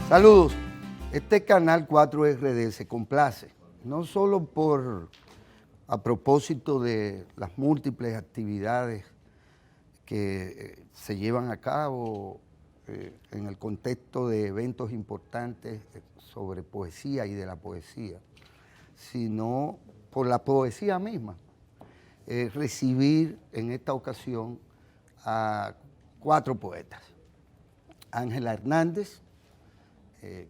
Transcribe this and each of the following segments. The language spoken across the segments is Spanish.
Saludos. Este canal 4RD se complace, no solo a propósito de las múltiples actividades que se llevan a cabo en el contexto de eventos importantes sobre poesía y de la poesía, sino por la poesía misma. Recibir en esta ocasión a 4 poetas. Ángela Hernández,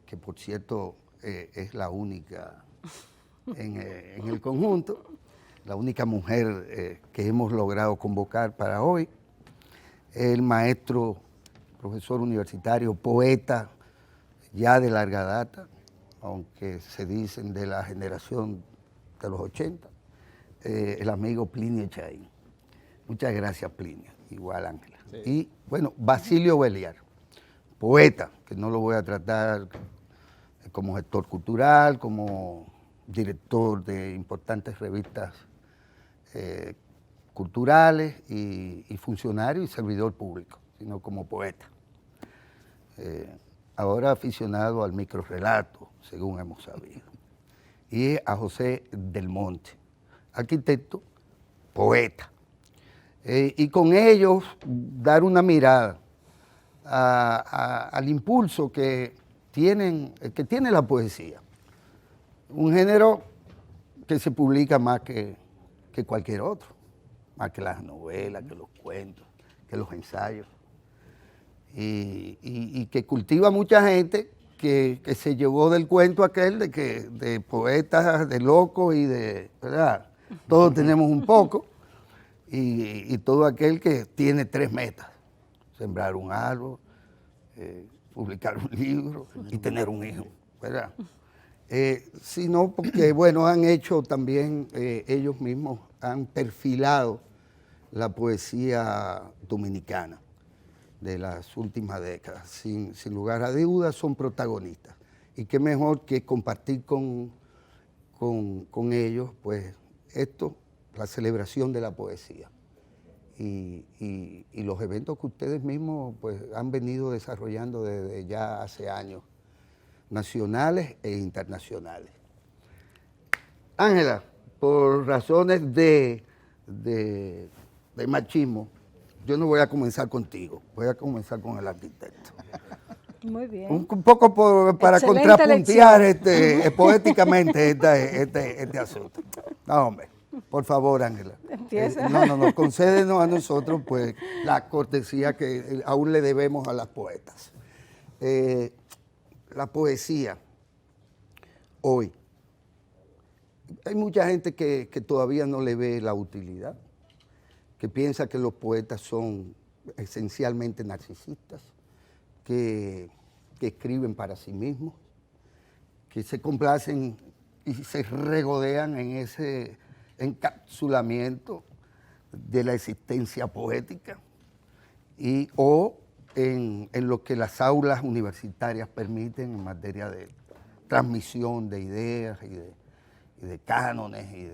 que por cierto es la única en el conjunto, la única mujer que hemos logrado convocar para hoy. El maestro, profesor universitario, poeta ya de larga data, aunque se dicen de la generación de los 80, el amigo Plinio Chaín. Muchas gracias, Plinio. Igual, Ángela. Sí. Y bueno, Basilio Beliar, poeta, que no lo voy a tratar como gestor cultural, como director de importantes revistas culturales y funcionario y servidor público, sino como poeta. Ahora aficionado al microrrelato, según hemos sabido. Y a José del Monte, arquitecto, poeta. Y con ellos dar una mirada al impulso que tiene la poesía. Un género que se publica más que cualquier otro, más que las novelas, que los cuentos, que los ensayos. Y que cultiva mucha gente que se llevó del cuento aquel de poetas, de locos y de, ¿verdad? Todos tenemos un poco. Y todo aquel que tiene 3 metas: sembrar un árbol, publicar un libro y tener un hijo, ¿verdad? Sino porque, bueno, han hecho también, ellos mismos han perfilado la poesía dominicana de las últimas décadas. Sin lugar a dudas son protagonistas. Y qué mejor que compartir con ellos, pues, esto, la celebración de la poesía y los eventos que ustedes mismos pues, han venido desarrollando desde ya hace años, nacionales e internacionales. Ángela, por razones de machismo, yo no voy a comenzar contigo, voy a comenzar con el arquitecto. Muy bien. Un poco para contrapuntear poéticamente este asunto. No, hombre. Por favor, Ángela. Empieza. No, concédenos a nosotros pues la cortesía que aún le debemos a las poetas. La poesía, hoy, hay mucha gente que todavía no le ve la utilidad, que piensa que los poetas son esencialmente narcisistas, que escriben para sí mismos, que se complacen y se regodean en ese encapsulamiento de la existencia poética o en lo que las aulas universitarias permiten en materia de transmisión de ideas y de cánones y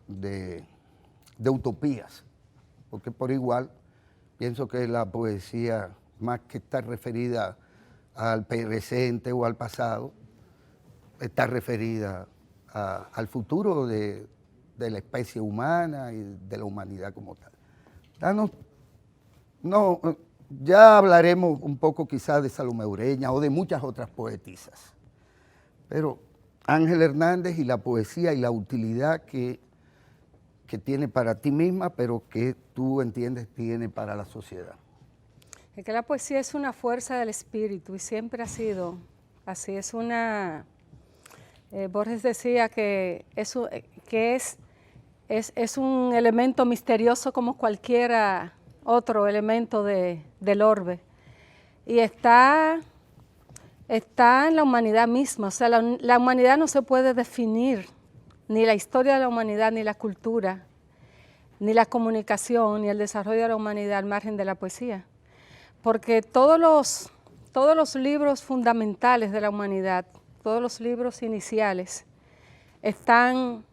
de utopías, porque por igual pienso que la poesía, más que estar referida al presente o al pasado, está referida al futuro de la especie humana y de la humanidad como tal. Ya hablaremos un poco quizás de Salomé Ureña o de muchas otras poetisas, pero Ángela Hernández y la poesía y la utilidad que tiene para ti misma, pero que tú entiendes tiene para la sociedad. Es que la poesía es una fuerza del espíritu y siempre ha sido así. Es una... Borges decía que es un elemento misterioso como cualquier otro elemento del orbe. Y está en la humanidad misma. O sea, la humanidad no se puede definir, ni la historia de la humanidad, ni la cultura, ni la comunicación, ni el desarrollo de la humanidad al margen de la poesía. Porque todos los libros fundamentales de la humanidad, todos los libros iniciales, están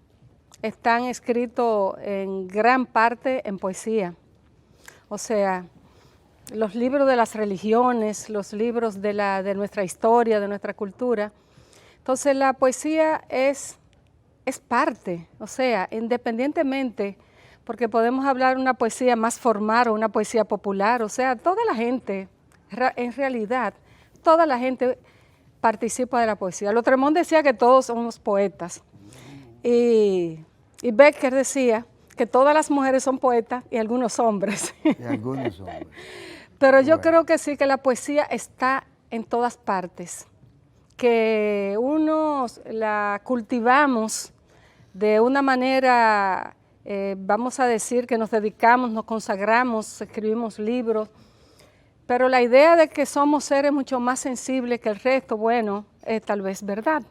escritos en gran parte en poesía. O sea, los libros de las religiones, los libros de nuestra historia, de nuestra cultura. Entonces la poesía es parte, o sea, independientemente, porque podemos hablar de una poesía más formal o una poesía popular, o sea, toda la gente, en realidad, toda la gente participa de la poesía. Lautrémont decía que todos somos poetas, y Becker decía que todas las mujeres son poetas y algunos hombres. Y algunos hombres. Pero yo creo que sí, que la poesía está en todas partes, que unos la cultivamos de una manera, vamos a decir, que nos dedicamos, nos consagramos, escribimos libros, pero la idea de que somos seres mucho más sensibles que el resto, bueno, es tal vez verdad,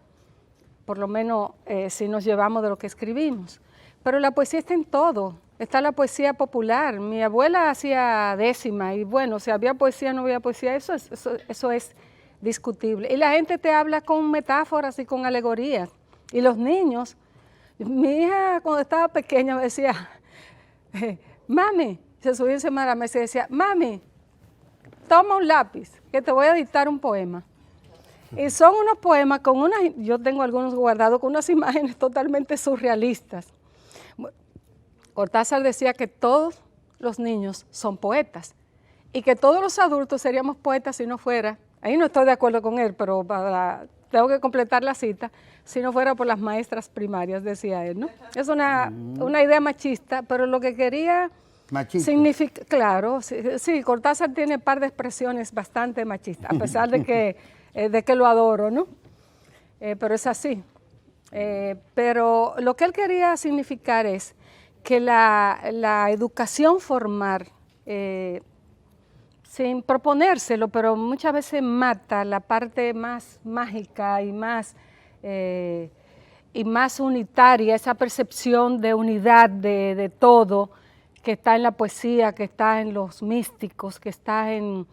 por lo menos si nos llevamos de lo que escribimos. Pero la poesía está en todo, está la poesía popular. Mi abuela hacía décima y bueno, si había poesía o no había poesía, eso es discutible. Y la gente te habla con metáforas y con alegorías. Y los niños, mi hija cuando estaba pequeña me decía, mami, se subía encima de la mesa y decía, mami, toma un lápiz, que te voy a dictar un poema. Y son unos poemas con unas, yo tengo algunos guardados con unas imágenes totalmente surrealistas. Cortázar decía que todos los niños son poetas y que todos los adultos seríamos poetas si no fuera, ahí no estoy de acuerdo con él, pero tengo que completar la cita, si no fuera por las maestras primarias, decía él, ¿no? Es una idea machista, pero lo que quería significa, claro, sí, Cortázar tiene un par de expresiones bastante machistas, a pesar de que lo adoro, ¿no? Pero es así. Pero lo que él quería significar es que la educación formal, sin proponérselo, pero muchas veces mata la parte más mágica y más unitaria, esa percepción de unidad de todo, que está en la poesía, que está en los místicos, que está en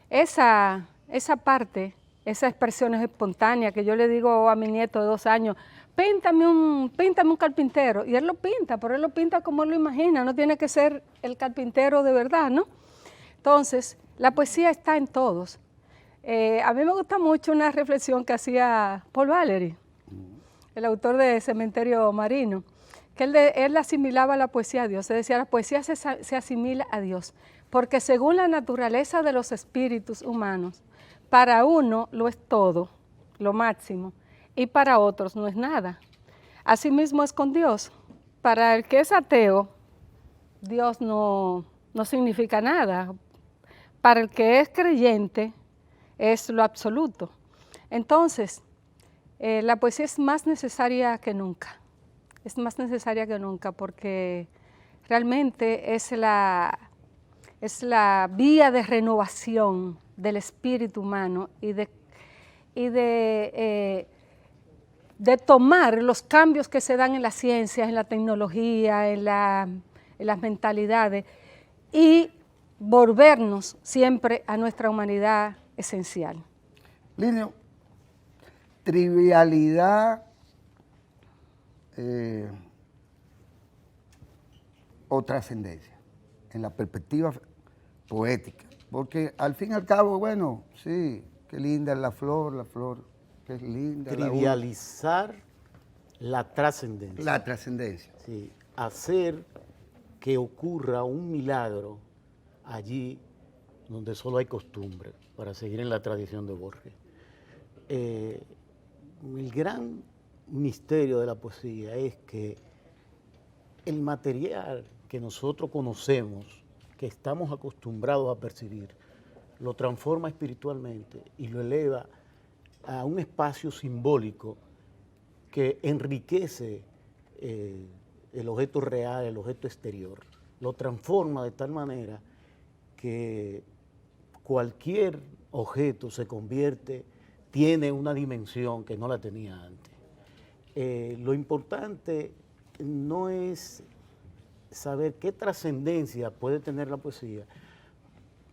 esa parte, esas expresiones espontáneas que yo le digo a mi nieto de 2 años, píntame un carpintero, y él lo pinta, pero él lo pinta como él lo imagina, no tiene que ser el carpintero de verdad, ¿no? Entonces, la poesía está en todos. A mí me gusta mucho una reflexión que hacía Paul Valéry, el autor de Cementerio Marino, que él asimilaba la poesía a Dios. Se decía, la poesía se asimila a Dios, porque según la naturaleza de los espíritus humanos, para uno lo es todo, lo máximo, y para otros no es nada. Asimismo es con Dios. Para el que es ateo, Dios no significa nada. Para el que es creyente, es lo absoluto. Entonces, la poesía es más necesaria que nunca. Es más necesaria que nunca porque realmente es la vía de renovación del espíritu humano y de tomar los cambios que se dan en las ciencias, en la tecnología, en las mentalidades y volvernos siempre a nuestra humanidad esencial. Linio, trivialidad o trascendencia en la perspectiva poética, porque al fin y al cabo, bueno, sí, qué linda es la flor, qué linda. Trivializar la trascendencia. La trascendencia. Sí, hacer que ocurra un milagro allí donde solo hay costumbre, para seguir en la tradición de Borges. El gran misterio de la poesía es que el material que nosotros conocemos, que estamos acostumbrados a percibir, lo transforma espiritualmente y lo eleva a un espacio simbólico que enriquece el objeto real, el objeto exterior. Lo transforma de tal manera que cualquier objeto se convierte, tiene una dimensión que no la tenía antes. Lo importante no es saber qué trascendencia puede tener la poesía,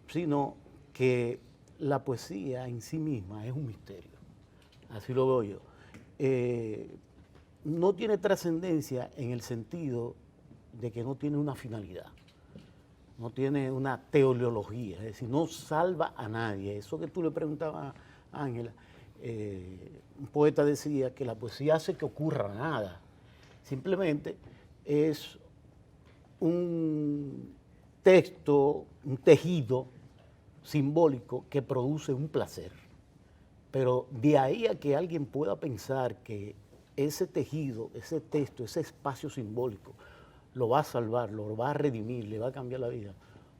sino que la poesía en sí misma es un misterio. Así lo veo yo. No tiene trascendencia en el sentido de que no tiene una finalidad. no tiene una teleología, es decir, no salva a nadie. Eso que tú le preguntabas a Ángela, un poeta decía que la poesía hace que ocurra nada. Simplemente es un texto, un tejido simbólico que produce un placer. Pero de ahí a que alguien pueda pensar que ese tejido, ese texto, ese espacio simbólico lo va a salvar, lo va a redimir, le va a cambiar la vida,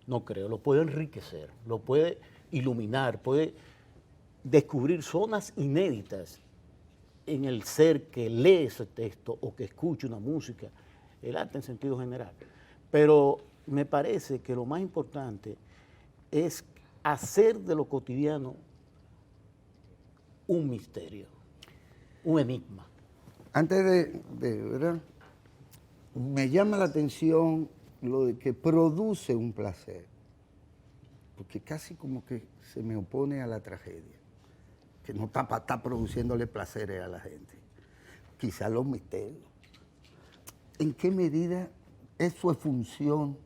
no creo. Lo puede enriquecer, lo puede iluminar, puede descubrir zonas inéditas en el ser que lee ese texto o que escucha una música, el arte en sentido general. Pero me parece que lo más importante es hacer de lo cotidiano un misterio, un enigma. Antes ¿verdad? Me llama la atención lo de que produce un placer, porque casi como que se me opone a la tragedia, que no está para estar produciéndole placeres a la gente. Quizás los misterios. ¿En qué medida eso es función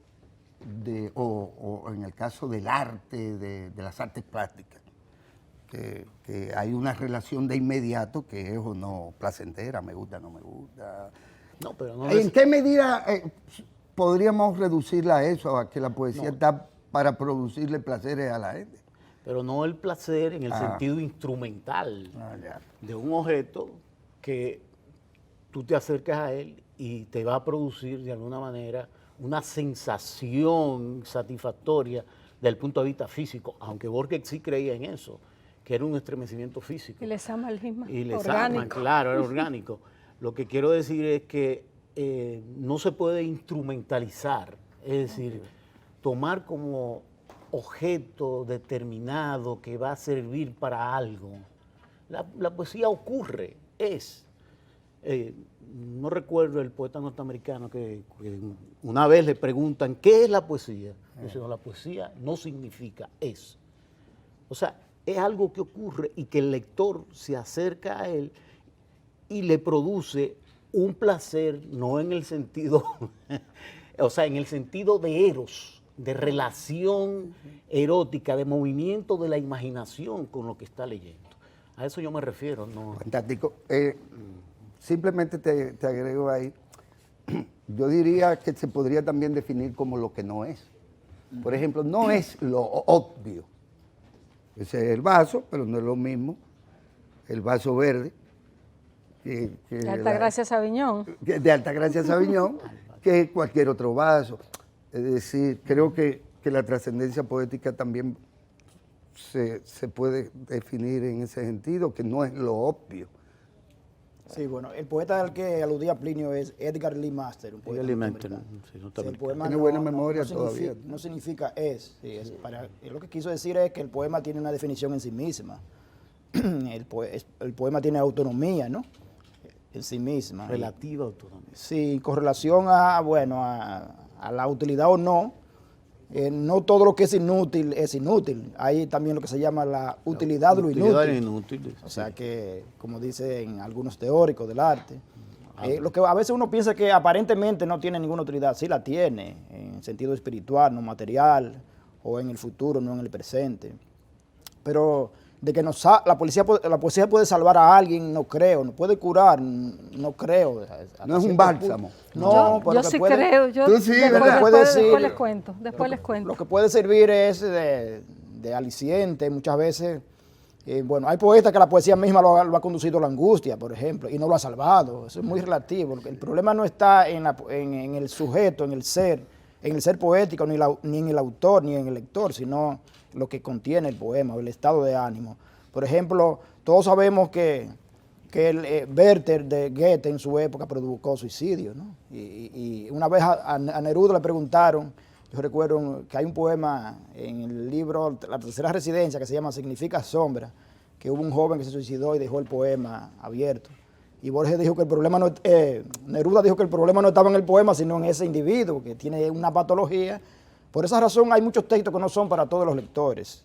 de, o en el caso del arte, de las artes plásticas? Que hay una relación de inmediato que es o no placentera, me gusta, no me gusta. No, pero no ¿En qué medida podríamos reducirla a eso, a que la poesía No. está para producirle placeres a la gente? Pero no el placer en el sentido instrumental Ya. de un objeto que tú te acercas a él y te va a producir de alguna manera una sensación satisfactoria desde el punto de vista físico, aunque Borges sí creía en eso, que era un estremecimiento físico. Y les ama el mismo Y les orgánico. aman, claro, era orgánico. Lo que quiero decir es que no se puede instrumentalizar, es decir, tomar como objeto determinado que va a servir para algo. La poesía ocurre, es. No recuerdo el poeta norteamericano que una vez le preguntan, ¿qué es la poesía? Dice, no, la poesía no significa, es. O sea, es algo que ocurre y que el lector se acerca a él y le produce un placer, no en el sentido, o sea, en el sentido de eros, de relación erótica, de movimiento de la imaginación con lo que está leyendo. A eso yo me refiero, ¿no? Fantástico. Simplemente te agrego ahí, yo diría que se podría también definir como lo que no es. Por ejemplo, no es lo obvio. Ese es el vaso, pero no es lo mismo el vaso verde De Altagracia Sabiñón. de Altagracia Sabiñón que cualquier otro vaso. Es decir, creo que la trascendencia poética también se puede definir en ese sentido, que no es lo obvio. Sí, bueno, el poeta al que aludía Plinio es Edgar Lee Master, un poeta Edgar Lee Master, norteamericano. sí, Sí, el norteamericano. poema Tiene buena memoria significa, todavía. no significa es. Sí, lo que quiso decir es que el poema tiene una definición en sí misma. El poema tiene autonomía, ¿no? En sí misma. Relativa autonomía. Sí, con relación a, bueno, a la utilidad o no, no todo lo que es inútil. Hay también lo que se llama la utilidad de lo Utilidad inútil. inútil, O sea que, como dicen algunos teóricos del arte, lo que a veces uno piensa que aparentemente no tiene ninguna utilidad, sí la tiene, en sentido espiritual, no material, o en el futuro, no en el presente. Pero de que la poesía puede salvar a alguien, no creo, no puede curar, no creo. Hasta No es un cierto bálsamo. punto. No, pero yo que sí puede- creo. Yo, Tú sí, ¿verdad? después les cuento. Después les cuento. Lo que puede servir es de aliciente, muchas veces. Bueno, hay poetas que la poesía misma lo ha conducido a la angustia, por ejemplo, y no lo ha salvado. Eso es muy relativo. El problema no está en el sujeto, en el ser poético, ni en el autor, ni en el lector, sino lo que contiene el poema, o el estado de ánimo. Por ejemplo, todos sabemos que el Werther de Goethe en su época provocó suicidio, ¿no? Y una vez a Neruda le preguntaron, yo recuerdo que hay un poema en el libro La tercera residencia que se llama Significa sombra, que hubo un joven que se suicidó y dejó el poema abierto. Y Borges dijo que el problema no, Neruda dijo que el problema no estaba en el poema, sino en ese individuo que tiene una patología. Por esa razón hay muchos textos que no son para todos los lectores,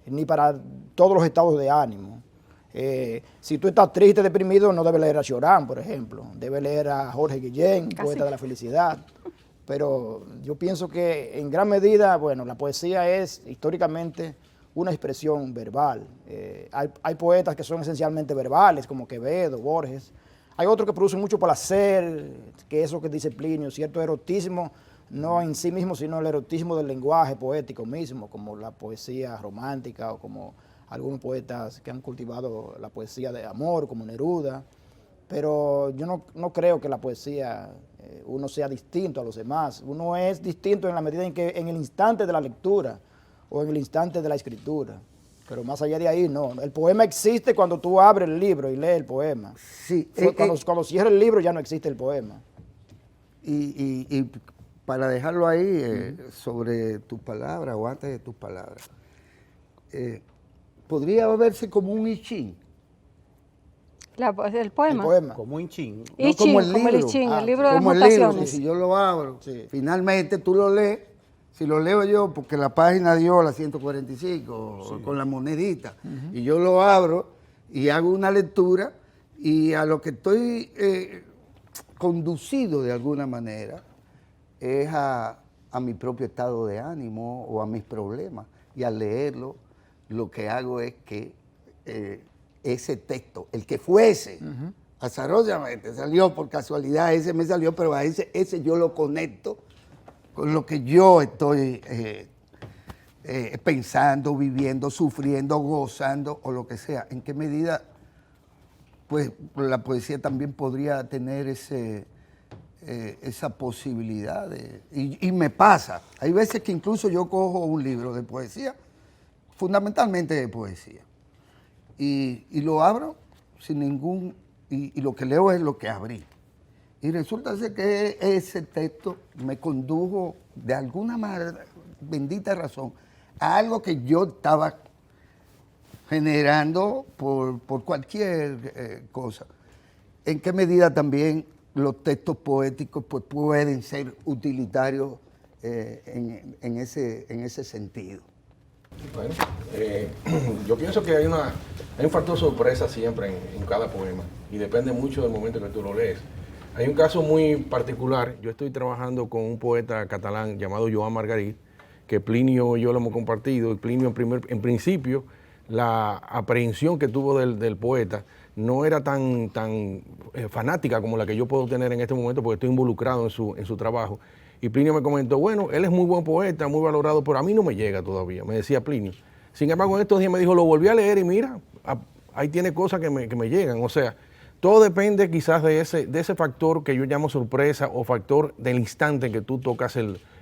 ni para todos los estados de ánimo. Si tú estás triste, deprimido, no debes leer a Cioran, por ejemplo. Debes leer a Jorge Guillén, poeta de la felicidad. pero yo pienso que en gran medida, bueno, la poesía es históricamente una expresión verbal. Hay poetas que son esencialmente verbales, como Quevedo, Borges. Hay otros que producen mucho placer, que es lo que dice Plinio, cierto erotismo, no en sí mismo, sino el erotismo del lenguaje poético mismo, como la poesía romántica o como algunos poetas que han cultivado la poesía de amor, como Neruda. Pero yo no creo que la poesía uno sea distinto a los demás. Uno es distinto en la medida en que en el instante de la lectura o en el instante de la escritura. Pero más allá de ahí, no. El poema existe cuando tú abres el libro y lees el poema. Sí, Cuando cierras el libro ya no existe el poema. y para dejarlo ahí, sobre tus palabras o antes de tus palabras, podría verse como un I Ching. El poema. El poema. Como un chin. I No Ching, como el como el I libro. Ching, Ah, el libro de las Como el libro, mutaciones. que si yo lo abro, Sí. finalmente tú lo lees, si lo leo yo, porque la página dio la 145 con la monedita, y yo lo abro y hago una lectura, y a lo que estoy conducido de alguna manera es a mi propio estado de ánimo o a mis problemas, y al leerlo lo que hago es que ese texto, el que fuese, azarosamente salió por casualidad, ese me salió, pero a ese yo lo conecto con lo que yo estoy pensando, viviendo, sufriendo, gozando o lo que sea. ¿En qué medida pues la poesía también podría tener esa posibilidad? Y me pasa, hay veces que incluso yo cojo un libro de poesía, fundamentalmente de poesía, y lo abro sin ningún, y lo que leo es lo que abrí. Y resulta ser que ese texto me condujo de alguna manera, bendita razón, a algo que yo estaba generando por cualquier cosa. ¿En qué medida también los textos poéticos pues, pueden ser utilitarios en ese sentido? Bueno, yo pienso que hay un factor sorpresa siempre en cada poema y depende mucho del momento que tú lo lees. Hay un caso muy particular. Yo estoy trabajando con un poeta catalán llamado Joan Margarit, que Plinio y yo lo hemos compartido. Y Plinio, en principio, la aprehensión que tuvo del poeta no era tan fanática como la que yo puedo tener en este momento, porque estoy involucrado en su trabajo. Y Plinio me comentó, bueno, él es muy buen poeta, muy valorado, pero a mí no me llega todavía, me decía Plinio. Sin embargo, en estos días me dijo, lo volví a leer y mira, ahí tiene cosas que me llegan. O sea, todo depende quizás de ese factor que yo llamo sorpresa o factor del instante en que tú tocas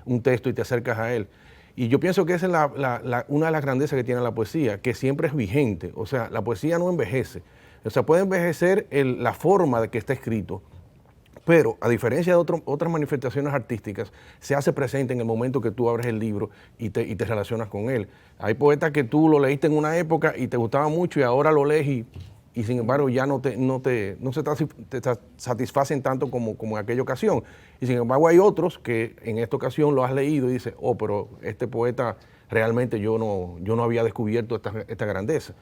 un texto y te acercas a él. Y yo pienso que esa es una de las grandezas que tiene la poesía, que siempre es vigente. O sea, la poesía no envejece. O sea, puede envejecer la forma de que está escrito, pero a diferencia de otras manifestaciones artísticas, se hace presente en el momento que tú abres el libro y te relacionas con él. Hay poetas que tú lo leíste en una época y te gustaba mucho y ahora lo lees y sin embargo ya no te satisfacen tanto como en aquella ocasión. Y sin embargo hay otros que en esta ocasión lo has leído y dices, oh, pero este poeta realmente yo no había descubierto esta grandeza.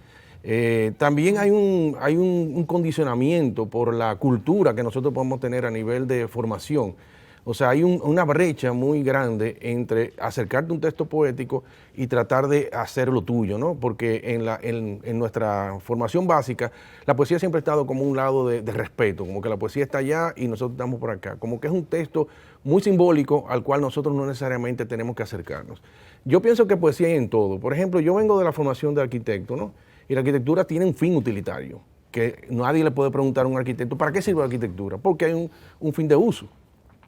También hay un condicionamiento por la cultura que nosotros podemos tener a nivel de formación. O sea, hay una brecha muy grande entre acercarte a un texto poético y tratar de hacerlo tuyo, ¿no? Porque en nuestra formación básica, la poesía siempre ha estado como un lado de respeto, como que la poesía está allá y nosotros estamos por acá, como que es un texto muy simbólico al cual nosotros no necesariamente tenemos que acercarnos. Yo pienso que poesía hay en todo. Por ejemplo, yo vengo de la formación de arquitecto, ¿no? Y la arquitectura tiene un fin utilitario, que nadie le puede preguntar a un arquitecto, ¿para qué sirve la arquitectura? Porque hay un fin de uso.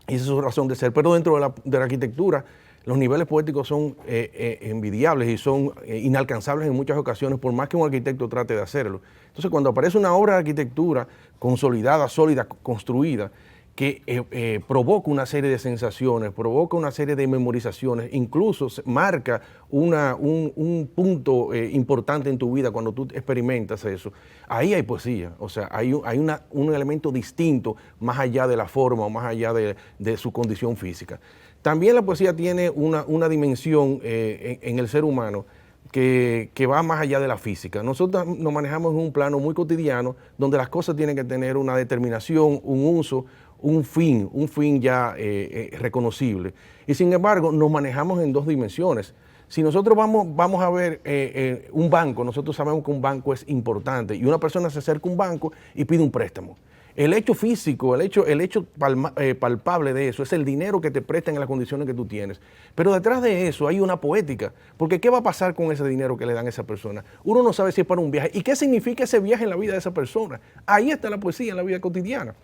Y esa es su razón de ser. Pero dentro de la arquitectura, los niveles poéticos son envidiables y son inalcanzables en muchas ocasiones, por más que un arquitecto trate de hacerlo. Entonces, cuando aparece una obra de arquitectura consolidada, sólida, construida, que provoca una serie de sensaciones, provoca una serie de memorizaciones, incluso marca un punto importante en tu vida cuando tú experimentas eso, ahí hay poesía. O sea, hay un elemento distinto más allá de la forma o más allá de su condición física. También la poesía tiene una dimensión en el ser humano que va más allá de la física. Nosotros nos manejamos en un plano muy cotidiano donde las cosas tienen que tener una determinación, un uso, un fin ya reconocible. Y sin embargo, nos manejamos en dos dimensiones. Si nosotros vamos a ver un banco, nosotros sabemos que un banco es importante y una persona se acerca a un banco y pide un préstamo. El hecho físico, el hecho palpable de eso es el dinero que te prestan en las condiciones que tú tienes. Pero detrás de eso hay una poética, porque ¿qué va a pasar con ese dinero que le dan a esa persona? Uno no sabe si es para un viaje. ¿Y qué significa ese viaje en la vida de esa persona? Ahí está la poesía en la vida cotidiana.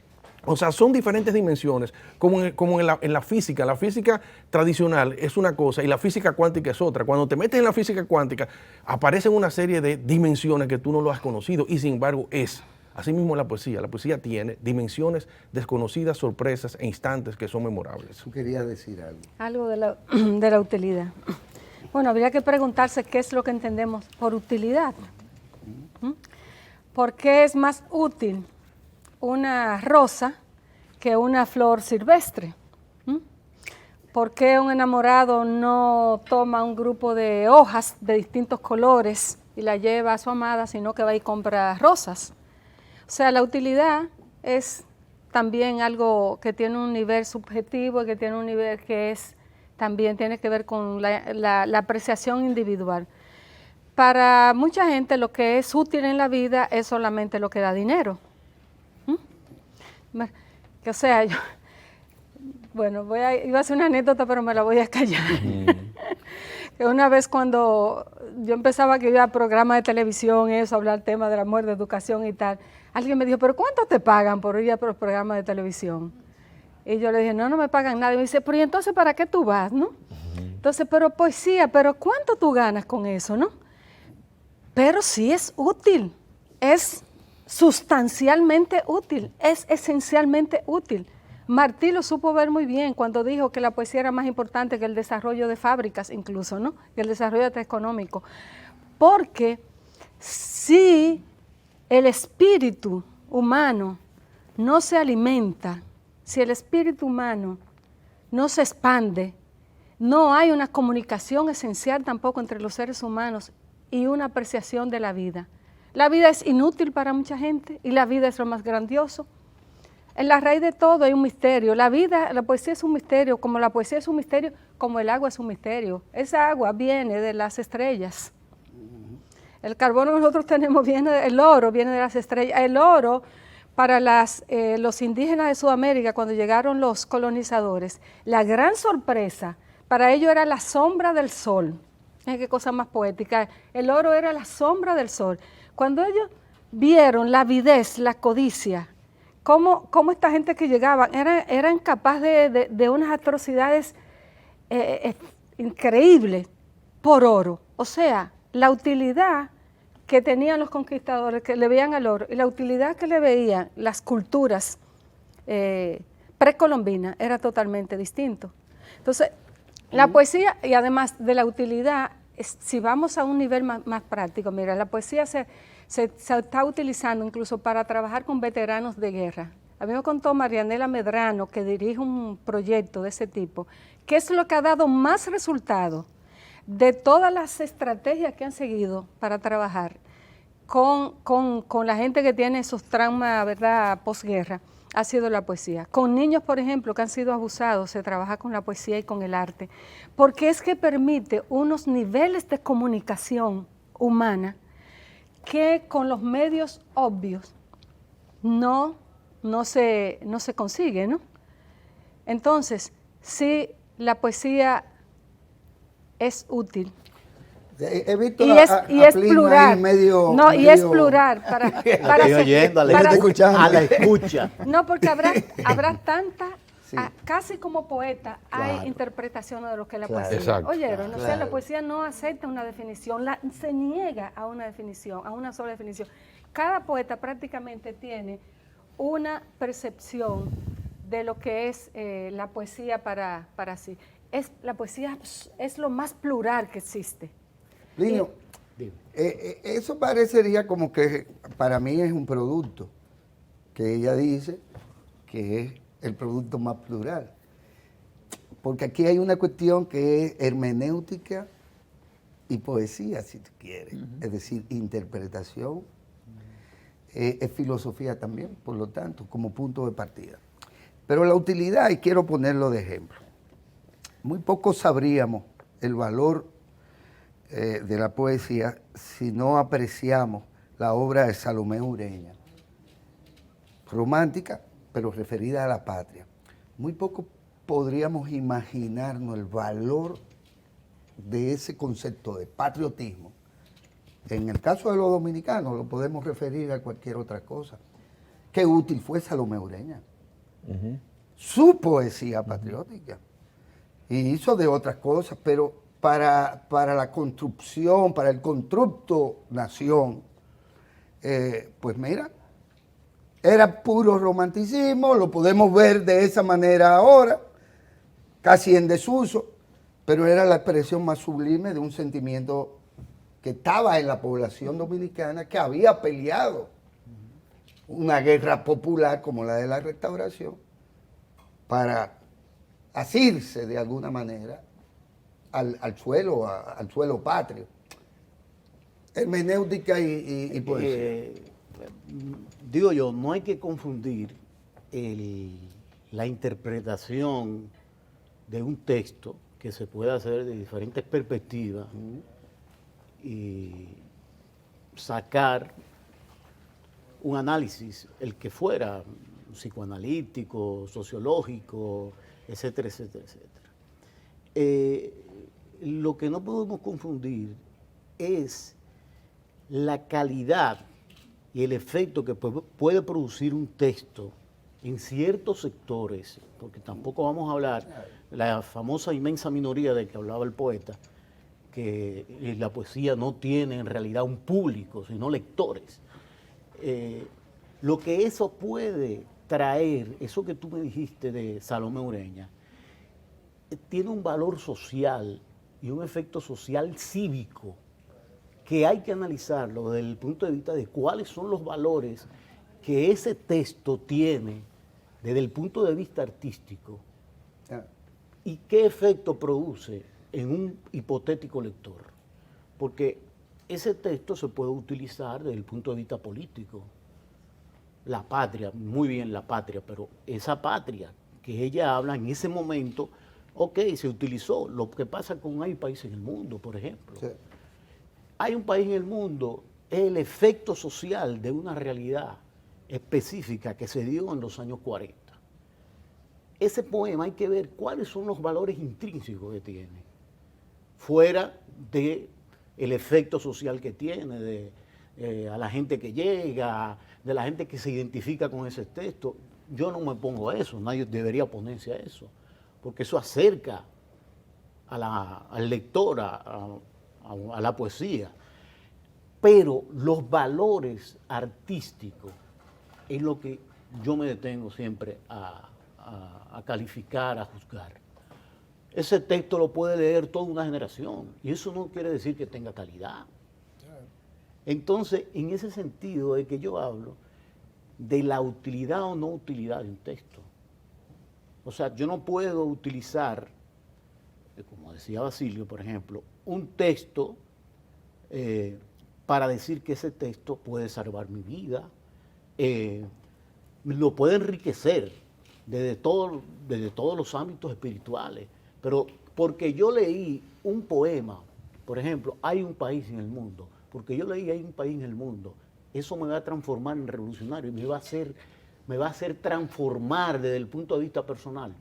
O sea, son diferentes dimensiones, como en la física. La física tradicional es una cosa y la física cuántica es otra. Cuando te metes en la física cuántica, aparecen una serie de dimensiones que tú no lo has conocido y sin embargo es. Asimismo la poesía. La poesía tiene dimensiones desconocidas, sorpresas e instantes que son memorables. Tú querías decir algo. Algo de la utilidad. Bueno, habría que preguntarse qué es lo que entendemos por utilidad. ¿Por qué es más útil una rosa que una flor silvestre? ¿Por qué un enamorado no toma un grupo de hojas de distintos colores y la lleva a su amada, sino que va y compra rosas? O sea, la utilidad es también algo que tiene un nivel subjetivo y que tiene un nivel que también tiene que ver con la apreciación individual. Para mucha gente lo que es útil en la vida es solamente lo que da dinero. O sea, bueno, iba a hacer una anécdota, pero me la voy a callar. Que una vez cuando yo empezaba que iba a programas de televisión, hablar temas de la muerte, de educación y tal, alguien me dijo, ¿pero cuánto te pagan por ir a los programas de televisión? Y yo le dije, no me pagan nada. Y me dice, pero ¿y entonces para qué tú vas, no? Entonces, pero poesía, ¿pero cuánto tú ganas con eso, no? Pero sí es útil, es sustancialmente útil, es esencialmente útil. Martí lo supo ver muy bien cuando dijo que la poesía era más importante que el desarrollo de fábricas incluso, ¿no? Que el desarrollo económico. Porque si el espíritu humano no se alimenta, si el espíritu humano no se expande, no hay una comunicación esencial tampoco entre los seres humanos y una apreciación de la vida. La vida es inútil para mucha gente y la vida es lo más grandioso. En la raíz de todo hay un misterio. La vida, la poesía es un misterio, como la poesía es un misterio, como el agua es un misterio. Esa agua viene de las estrellas. El carbono que nosotros tenemos el oro viene de las estrellas. El oro, para los indígenas de Sudamérica, cuando llegaron los colonizadores, la gran sorpresa para ellos era la sombra del sol. Qué cosa más poética. El oro era la sombra del sol. Cuando ellos vieron la avidez, la codicia, cómo esta gente que llegaban eran capaces de unas atrocidades increíbles por oro. O sea, la utilidad que tenían los conquistadores, que le veían al oro, y la utilidad que le veían las culturas precolombinas era totalmente distinto. Entonces, la poesía, y además de la utilidad, si vamos a un nivel más práctico, mira, la poesía se está utilizando incluso para trabajar con veteranos de guerra. A mí me contó Marianela Medrano, que dirige un proyecto de ese tipo, que es lo que ha dado más resultado de todas las estrategias que han seguido para trabajar con la gente que tiene esos traumas, ¿verdad?, posguerra, ha sido la poesía. Con niños, por ejemplo, que han sido abusados, se trabaja con la poesía y con el arte, porque es que permite unos niveles de comunicación humana que con los medios obvios no se consigue, ¿no? Entonces, sí, la poesía es útil. He visto y es plural. Y es plural para oyendo, a la escucha. No, porque habrá tanta, Sí. casi como poeta, Claro. hay interpretaciones de lo que es la Claro. poesía. Exacto. Oyeron, o sea, Claro. la poesía no acepta una definición, se niega a una definición, a una sola definición. Cada poeta prácticamente tiene una percepción de lo que es la poesía para sí. La poesía es lo más plural que existe. Linio, eso parecería como que para mí es un producto, que ella dice que es el producto más plural. Porque aquí hay una cuestión que es hermenéutica y poesía, si tú quieres. Es decir, interpretación, es filosofía también, por lo tanto, como punto de partida. Pero la utilidad, y quiero ponerlo de ejemplo, muy poco sabríamos el valor de la poesía si no apreciamos la obra de Salomé Ureña, romántica, pero referida a la patria. Muy poco podríamos imaginarnos el valor de ese concepto de patriotismo. En el caso de los dominicanos lo podemos referir a cualquier otra cosa. Qué útil fue Salomé Ureña. Su poesía patriótica. Y hizo de otras cosas, pero para la construcción, para el constructo nación, pues mira, era puro romanticismo, lo podemos ver de esa manera ahora, casi en desuso, pero era la expresión más sublime de un sentimiento que estaba en la población dominicana, que había peleado una guerra popular como la de la Restauración para asirse de alguna manera al suelo patrio. Hermenéutica y poesía. Digo yo, no hay que confundir la interpretación de un texto que se puede hacer de diferentes perspectivas y sacar un análisis, el que fuera, psicoanalítico, sociológico, etcétera, etcétera, etcétera. Lo que no podemos confundir es la calidad y el efecto que puede producir un texto en ciertos sectores, porque tampoco vamos a hablar la famosa inmensa minoría de que hablaba el poeta, que la poesía no tiene en realidad un público, sino lectores. Lo que eso puede traer, eso que tú me dijiste de Salomé Ureña, tiene un valor social y un efecto social cívico que hay que analizarlo desde el punto de vista de cuáles son los valores que ese texto tiene desde el punto de vista artístico y qué efecto produce en un hipotético lector. Porque ese texto se puede utilizar desde el punto de vista político. La patria, muy bien la patria, pero esa patria que ella habla en ese momento, ok, se utilizó. Lo que pasa con hay países en el mundo, por ejemplo. Sí. Hay un país en el mundo, es el efecto social de una realidad específica que se dio en los años 40. Ese poema hay que ver cuáles son los valores intrínsecos que tiene, fuera de el efecto social que tiene, de a la gente que llega, de la gente que se identifica con ese texto. Yo no me pongo a eso, nadie debería ponerse a eso, porque eso acerca al lector a la poesía. Pero los valores artísticos es lo que yo me detengo siempre a calificar, a juzgar. Ese texto lo puede leer toda una generación y eso no quiere decir que tenga calidad. Entonces, en ese sentido es que yo hablo de la utilidad o no utilidad de un texto. O sea, yo no puedo utilizar, como decía Basilio, por ejemplo, un texto para decir que ese texto puede salvar mi vida, lo puede enriquecer desde todos los ámbitos espirituales. Pero porque yo leí un poema, por ejemplo, hay un país en el mundo, porque yo leí hay un país en el mundo, eso me va a transformar en revolucionario y me va a hacer transformar desde el punto de vista personal.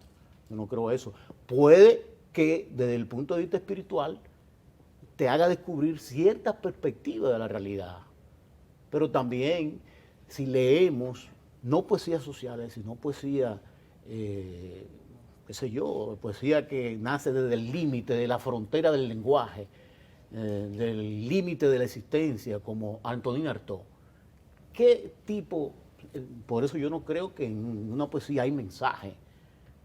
Yo no creo eso. Puede que desde el punto de vista espiritual te haga descubrir ciertas perspectivas de la realidad. Pero también, si leemos, no poesías sociales, sino poesía, qué sé yo, poesía que nace desde el límite, de la frontera del lenguaje, del límite de la existencia, como Antonin Artaud. ¿Qué tipo? Por eso yo no creo que en una poesía hay mensaje,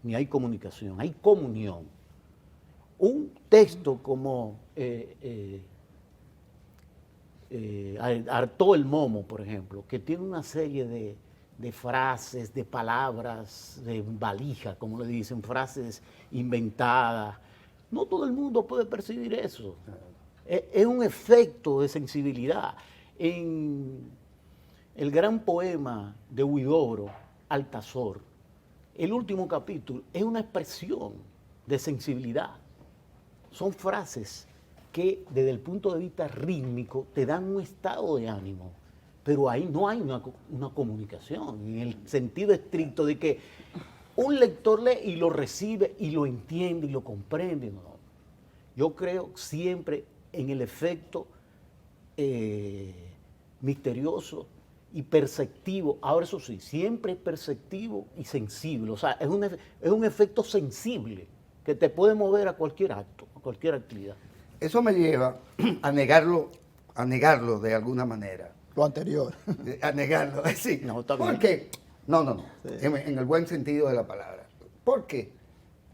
ni hay comunicación, hay comunión. Un texto como Artaud el Momo, por ejemplo, que tiene una serie de frases, de palabras, de valija, como le dicen, frases inventadas. No todo el mundo puede percibir eso. Es un efecto de sensibilidad. En el gran poema de Huidobro, Altazor, el último capítulo es una expresión de sensibilidad. Son frases que desde el punto de vista rítmico te dan un estado de ánimo, pero ahí no hay una comunicación, en el sentido estricto de que un lector lee y lo recibe y lo entiende y lo comprende. No. Yo creo siempre en el efecto misterioso y perceptivo. Ahora eso sí, siempre es perceptivo y sensible. O sea, es un efecto sensible que te puede mover a cualquier acto, a cualquier actividad. Eso me lleva a negarlo de alguna manera. Lo anterior. A negarlo, sí. No, está bien. ¿Por qué? No. Sí. En el buen sentido de la palabra. ¿Por qué?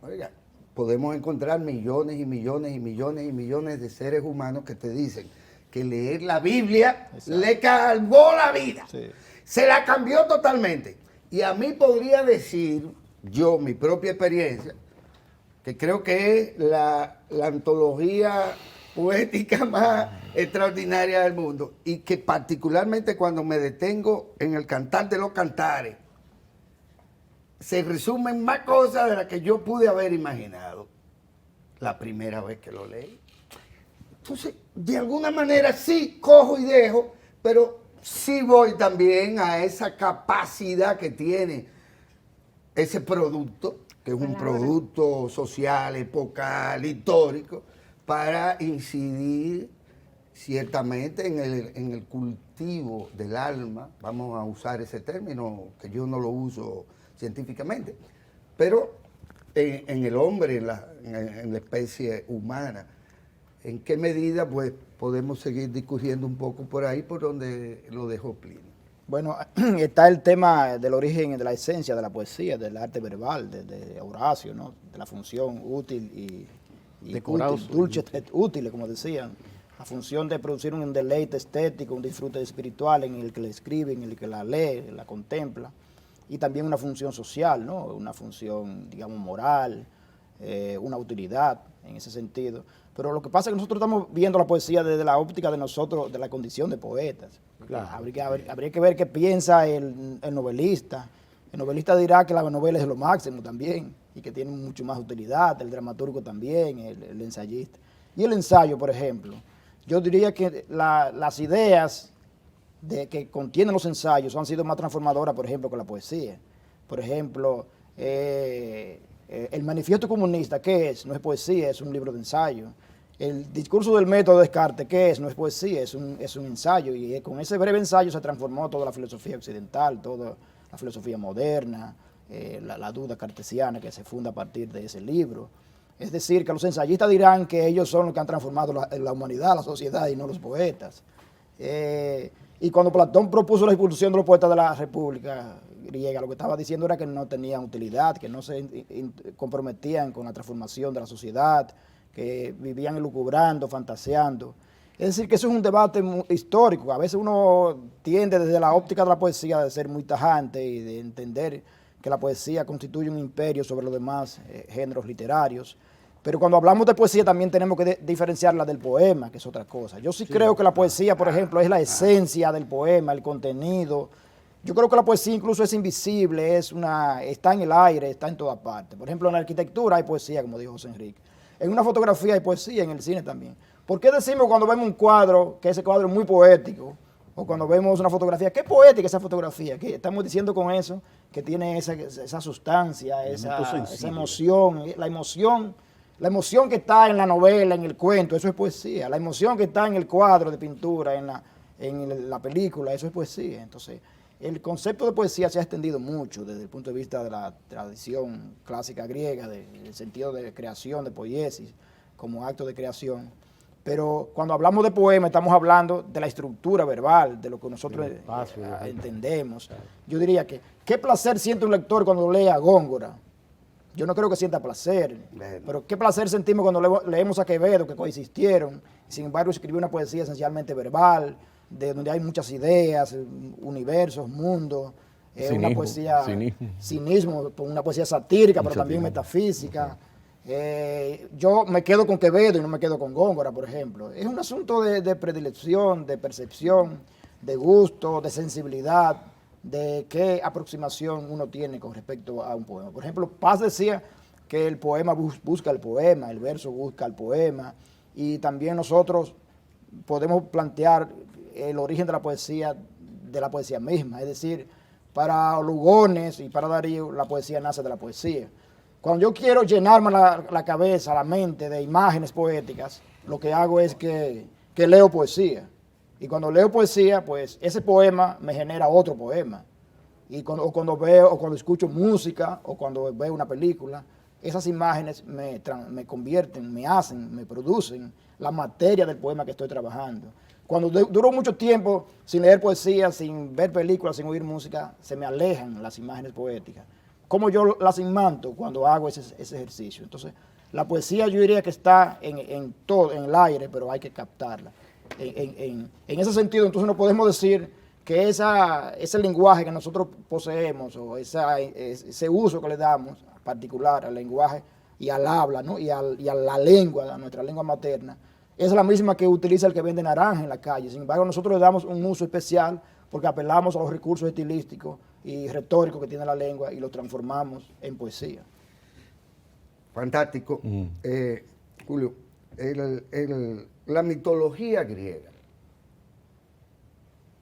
Oiga, podemos encontrar millones y millones y millones y millones de seres humanos que te dicen que leer la Biblia le cambió la vida. Sí. Se la cambió totalmente. Y a mí podría decir, yo, mi propia experiencia, que creo que es la antología poética más extraordinaria del mundo, y que particularmente cuando me detengo en el Cantar de los Cantares, se resumen más cosas de las que yo pude haber imaginado la primera vez que lo leí. Entonces, de alguna manera sí cojo y dejo, pero sí voy también a esa capacidad que tiene ese producto, que es un producto social, epocal, histórico, para incidir ciertamente en el cultivo del alma. Vamos a usar ese término, que yo no lo uso científicamente, pero en el hombre, en la especie humana. ¿En qué medida pues podemos seguir discurriendo un poco por ahí, por donde lo dejó Plinio? Bueno, está el tema del origen, de la esencia de la poesía, del arte verbal, de Horacio, ¿no? De la función útil y Decorado, útil, dulce et útil, como decían. La función de producir un deleite estético, un disfrute espiritual en el que la escribe, en el que la lee, la contempla. Y también una función social, ¿no? Una función, digamos, moral, una utilidad en ese sentido. Pero lo que pasa es que nosotros estamos viendo la poesía desde la óptica de nosotros, de la condición de poetas. Claro. Habría que ver qué piensa el novelista. El novelista dirá que la novela es lo máximo también y que tiene mucho más utilidad, el dramaturgo también, el ensayista. Y el ensayo, por ejemplo, yo diría que las ideas que contienen los ensayos han sido más transformadoras, por ejemplo, que la poesía. Por ejemplo, el manifiesto comunista, ¿qué es? No es poesía, es un libro de ensayo. El discurso del método de Descartes, ¿qué es? No es poesía, es un ensayo. Y con ese breve ensayo se transformó toda la filosofía occidental, toda la filosofía moderna, la duda cartesiana que se funda a partir de ese libro. Es decir, que los ensayistas dirán que ellos son los que han transformado la humanidad, la sociedad, y no los poetas. Y cuando Platón propuso la expulsión de los poetas de la República griega, lo que estaba diciendo era que no tenían utilidad, que no se comprometían con la transformación de la sociedad, que vivían elucubrando, fantaseando. Es decir, que eso es un debate histórico. A veces uno tiende desde la óptica de la poesía de ser muy tajante y de entender que la poesía constituye un imperio sobre los demás géneros literarios. Pero cuando hablamos de poesía también tenemos que diferenciarla del poema, que es otra cosa. Yo sí creo que la poesía, por ejemplo, es la esencia del poema, el contenido. Yo creo que la poesía incluso es invisible, está en el aire, está en todas partes. Por ejemplo, en la arquitectura hay poesía, como dijo José Enrique. En una fotografía hay poesía, en el cine también. ¿Por qué decimos cuando vemos un cuadro, que ese cuadro es muy poético, o cuando vemos una fotografía, qué poética esa fotografía? ¿Qué estamos diciendo con eso? Que tiene esa sustancia, esa emoción, la emoción que está en la novela, en el cuento, eso es poesía. La emoción que está en el cuadro de pintura, en la película, eso es poesía. Entonces, el concepto de poesía se ha extendido mucho desde el punto de vista de la tradición clásica griega, del sentido de creación, de poiesis, como acto de creación. Pero cuando hablamos de poema, estamos hablando de la estructura verbal, de lo que nosotros entendemos. Yo diría que, ¿qué placer siente un lector cuando lee a Góngora? Yo no creo que sienta placer, pero qué placer sentimos cuando leemos a Quevedo, que coexistieron. Sin embargo, escribió una poesía esencialmente verbal, de donde hay muchas ideas, universos, mundos, una poesía, cinismo, una poesía satírica, pero también metafísica. Yo me quedo con Quevedo y no me quedo con Góngora, por ejemplo. Es un asunto de predilección, de percepción, de gusto, de sensibilidad, de qué aproximación uno tiene con respecto a un poema. Por ejemplo, Paz decía que el poema busca el poema, el verso busca el poema, y también nosotros podemos plantear el origen de la poesía misma, es decir, para Lugones y para Darío la poesía nace de la poesía. Cuando yo quiero llenarme la cabeza, la mente de imágenes poéticas, lo que hago es que leo poesía. Y cuando leo poesía, pues ese poema me genera otro poema. Y cuando veo, o cuando escucho música, o cuando veo una película, esas imágenes me convierten, me producen la materia del poema que estoy trabajando. Cuando duro mucho tiempo sin leer poesía, sin ver películas, sin oír música, se me alejan las imágenes poéticas. ¿Cómo yo las imanto cuando hago ese ejercicio? Entonces, la poesía yo diría que está en todo, en el aire, pero hay que captarla. En ese sentido, entonces no podemos decir que ese lenguaje que nosotros poseemos o ese uso que le damos particular al lenguaje y al habla, ¿no? y a la lengua, a nuestra lengua materna, es la misma que utiliza el que vende naranja en la calle. Sin embargo, nosotros le damos un uso especial porque apelamos a los recursos estilísticos y retóricos que tiene la lengua y lo transformamos en poesía. Fantástico. Julio, la mitología griega,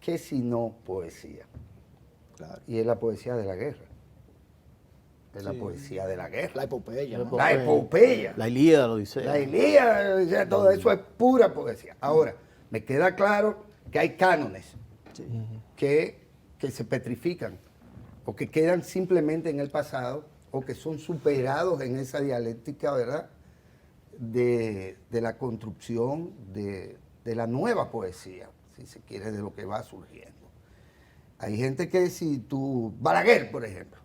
¿qué si no poesía? Claro. Y es la poesía de la guerra. Es la poesía de la guerra. La epopeya. ¿no? La epopeya. La Ilíada, la Odisea. La Ilíada, la Odisea, todo eso es pura poesía. Ahora, me queda claro que hay cánones que se petrifican o que quedan simplemente en el pasado o que son superados en esa dialéctica, ¿verdad?, de la construcción de la nueva poesía, si se quiere, de lo que va surgiendo. Hay gente que Balaguer, por ejemplo,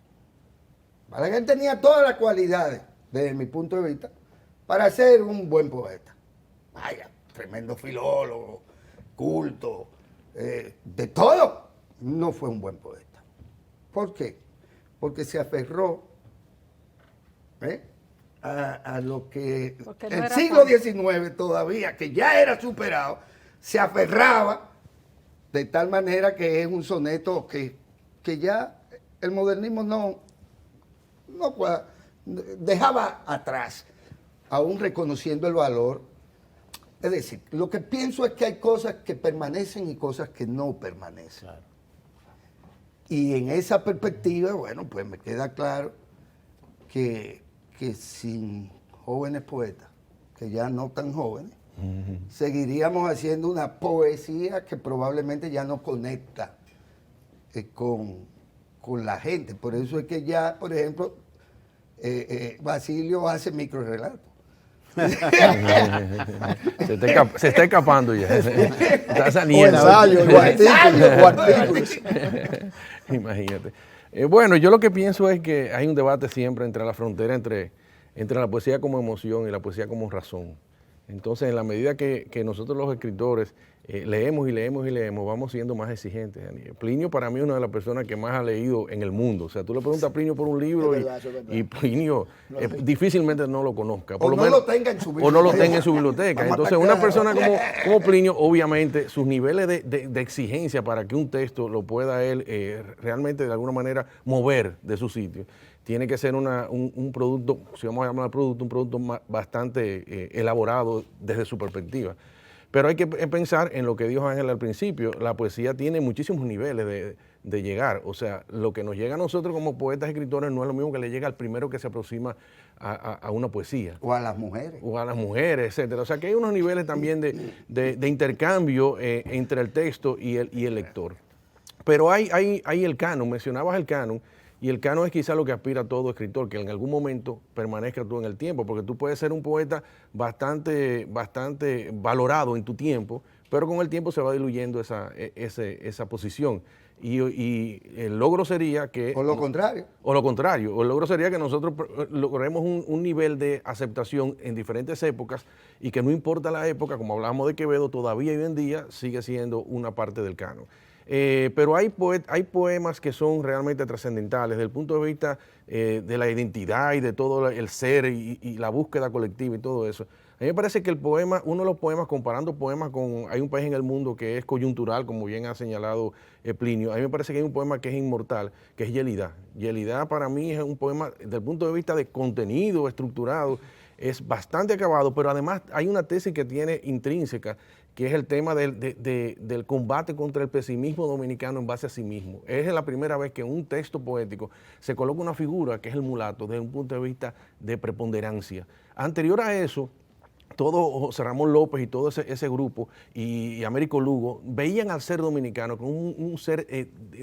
Balaguer tenía todas las cualidades, desde mi punto de vista, para ser un buen poeta. Vaya, tremendo filólogo, culto, de todo. No fue un buen poeta. ¿Por qué? Porque se aferró a lo que el siglo XIX todavía, que ya era superado, se aferraba de tal manera que es un soneto que ya el modernismo no dejaba atrás, aún reconociendo el valor. Es decir, lo que pienso es que hay cosas que permanecen y cosas que no permanecen. Claro. Y en esa perspectiva, bueno, pues me queda claro que sin jóvenes poetas, que ya no tan jóvenes, seguiríamos haciendo una poesía que probablemente ya no conecta con la gente. Por eso es que ya, por ejemplo, Basilio hace microrelatos. Se está escapando ya. Está saliendo. Imagínate. Bueno, yo lo que pienso es que hay un debate siempre entre la frontera entre la poesía como emoción y la poesía como razón. Entonces, en la medida que nosotros los escritores leemos y leemos y leemos, vamos siendo más exigentes. Plinio para mí es una de las personas que más ha leído en el mundo. O sea, tú le preguntas a Plinio por un libro y Plinio difícilmente no lo conozca. Por lo menos, lo tenga en su biblioteca. O no lo tenga en su biblioteca. Entonces, una persona como Plinio, obviamente, sus niveles de exigencia para que un texto lo pueda él realmente de alguna manera mover de su sitio, tiene que ser un producto, si vamos a llamar producto, un producto bastante elaborado desde su perspectiva. Pero hay que pensar en lo que dijo Ángel al principio, la poesía tiene muchísimos niveles de llegar. O sea, lo que nos llega a nosotros como poetas y escritores no es lo mismo que le llega al primero que se aproxima a una poesía. O a las mujeres. O a las mujeres, etcétera. O sea, que hay unos niveles también de intercambio entre el texto y el lector. Pero hay el canon, mencionabas el canon. Y el canon es quizá lo que aspira a todo escritor, que en algún momento permanezca tú en el tiempo, porque tú puedes ser un poeta bastante valorado en tu tiempo, pero con el tiempo se va diluyendo esa posición. Y el logro sería que... O lo contrario. O lo contrario. O el logro sería que nosotros logremos un nivel de aceptación en diferentes épocas y que no importa la época, como hablábamos de Quevedo, todavía hoy en día sigue siendo una parte del canon. Pero hay poemas que son realmente trascendentales desde el punto de vista de la identidad y de todo el ser y la búsqueda colectiva y todo eso. A mí me parece que el poema, uno de los poemas, comparando poemas con, hay un país en el mundo que es coyuntural, como bien ha señalado Plinio, a mí me parece que hay un poema que es inmortal, que es Yelida. Yelida para mí es un poema, desde el punto de vista de contenido estructurado, es bastante acabado, pero además hay una tesis que tiene intrínseca, que es el tema del combate contra el pesimismo dominicano en base a sí mismo. Es la primera vez que en un texto poético se coloca una figura que es el mulato desde un punto de vista de preponderancia. Anterior a eso, todo José Ramón López y todo ese grupo y Américo Lugo veían al ser dominicano como un ser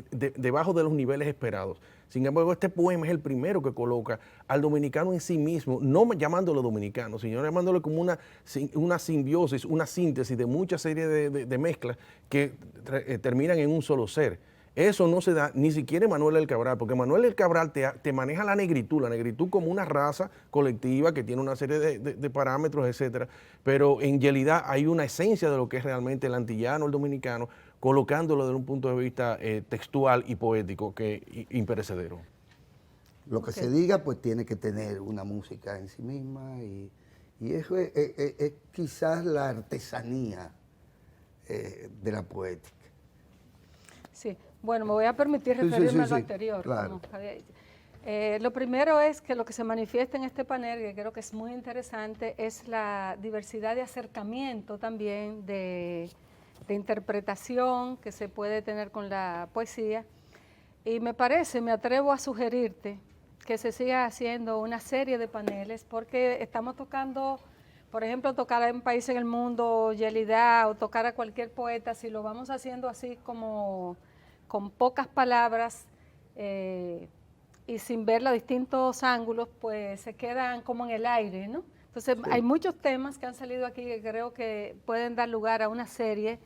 debajo de los niveles esperados. Sin embargo, este poema es el primero que coloca al dominicano en sí mismo, no llamándolo dominicano, sino llamándolo como una simbiosis, una síntesis de muchas series de mezclas que terminan en un solo ser. Eso no se da ni siquiera en Manuel del Cabral, porque Manuel del Cabral te maneja la negritud como una raza colectiva que tiene una serie de parámetros, etcétera. Pero en Yelida hay una esencia de lo que es realmente el antillano, el dominicano, colocándolo desde un punto de vista textual y poético que imperecedero. Lo que se diga, pues tiene que tener una música en sí misma y eso es quizás la artesanía de la poética. Sí, bueno, me voy a permitir Sí, sí, referirme sí, a lo sí, anterior. claro. Lo primero es que lo que se manifiesta en este panel, que creo que es muy interesante, es la diversidad de acercamiento también, de interpretación que se puede tener con la poesía. Y me atrevo a sugerirte que se siga haciendo una serie de paneles, porque estamos tocando, por ejemplo, tocar a un país en el mundo, Yelida, o tocar a cualquier poeta, si lo vamos haciendo así como con pocas palabras y sin ver los distintos ángulos, pues se quedan como en el aire, ¿no? Entonces, sí, hay muchos temas que han salido aquí que creo que pueden dar lugar a una serie.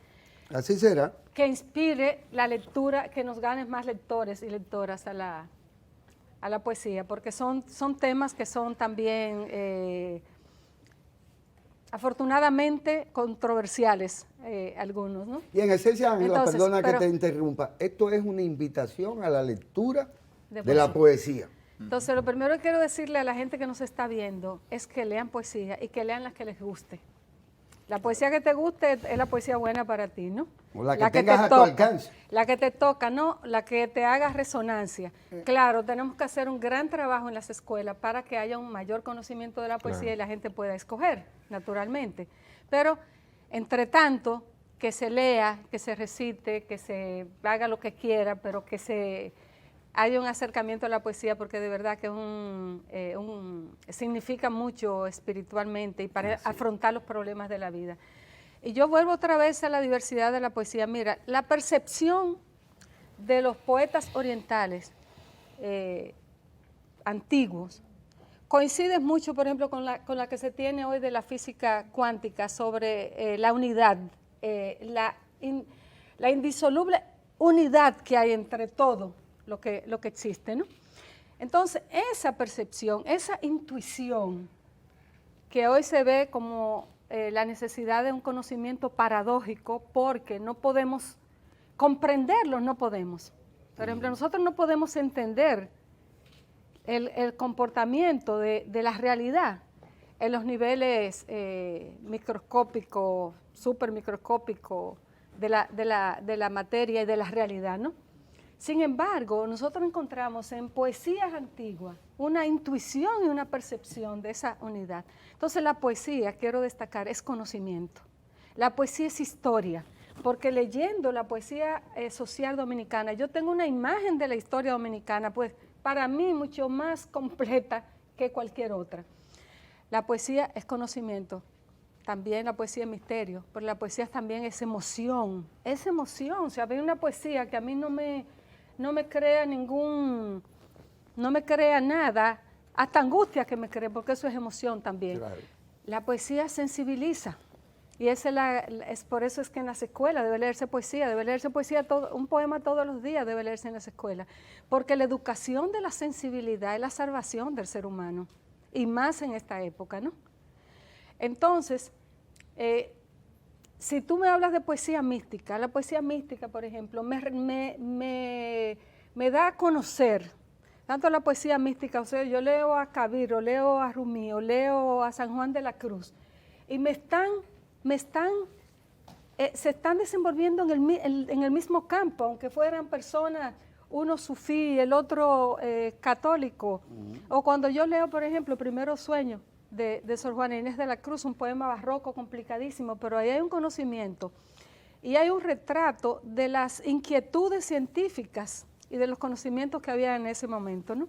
Así será. Que inspire la lectura, que nos ganen más lectores y lectoras a la poesía, porque son temas que son también, afortunadamente, controversiales, algunos, ¿no? Y en esencia, Ángela, Entonces, perdona que te interrumpa, esto es una invitación a la lectura de la poesía. Entonces, lo primero que quiero decirle a la gente que nos está viendo es que lean poesía y que lean las que les guste. La poesía que te guste es la poesía buena para ti, ¿no? O la que tengas a tu alcance. La que te toca, no, la que te haga resonancia. Claro, tenemos que hacer un gran trabajo en las escuelas para que haya un mayor conocimiento de la poesía, claro, y la gente pueda escoger, naturalmente. Pero, entre tanto, que se lea, que se recite, que se haga lo que quiera, pero que haya un acercamiento a la poesía, porque de verdad que significa mucho espiritualmente y para afrontar los problemas de la vida. Y yo vuelvo otra vez a la diversidad de la poesía. Mira, la percepción de los poetas orientales antiguos coincide mucho, por ejemplo, con la que se tiene hoy de la física cuántica sobre la unidad, la indisoluble unidad que hay entre todo lo que existe, ¿no? Entonces, esa percepción, esa intuición que hoy se ve como la necesidad de un conocimiento paradójico, porque no podemos comprenderlo, no podemos. Por ejemplo, nosotros no podemos entender el comportamiento de la realidad en los niveles microscópicos, supermicroscópicos de la materia y de la realidad, ¿no? Sin embargo, nosotros encontramos en poesías antiguas una intuición y una percepción de esa unidad. Entonces la poesía, quiero destacar, es conocimiento. La poesía es historia, porque leyendo la poesía social dominicana, yo tengo una imagen de la historia dominicana, pues para mí mucho más completa que cualquier otra. La poesía es conocimiento, también la poesía es misterio, pero la poesía también es emoción. Es emoción, o sea, hay una poesía que a mí no me crea no me crea nada, hasta angustia que me cree, porque eso es emoción también. Claro. La poesía sensibiliza, y es por eso es que en las escuelas debe leerse poesía, un poema todos los días debe leerse en las escuelas, porque la educación de la sensibilidad es la salvación del ser humano, y más en esta época, ¿no? Entonces, si tú me hablas de poesía mística, la poesía mística, por ejemplo, me da a conocer, tanto la poesía mística, o sea, yo leo a Kabir, o leo a Rumi, o leo a San Juan de la Cruz, y se están desenvolviendo en el mismo campo, aunque fueran personas, uno sufí, el otro católico. O cuando yo leo, por ejemplo, Primeros Sueños de Sor Juana Inés de la Cruz, un poema barroco complicadísimo, pero ahí hay un conocimiento y hay un retrato de las inquietudes científicas y de los conocimientos que había en ese momento, ¿no?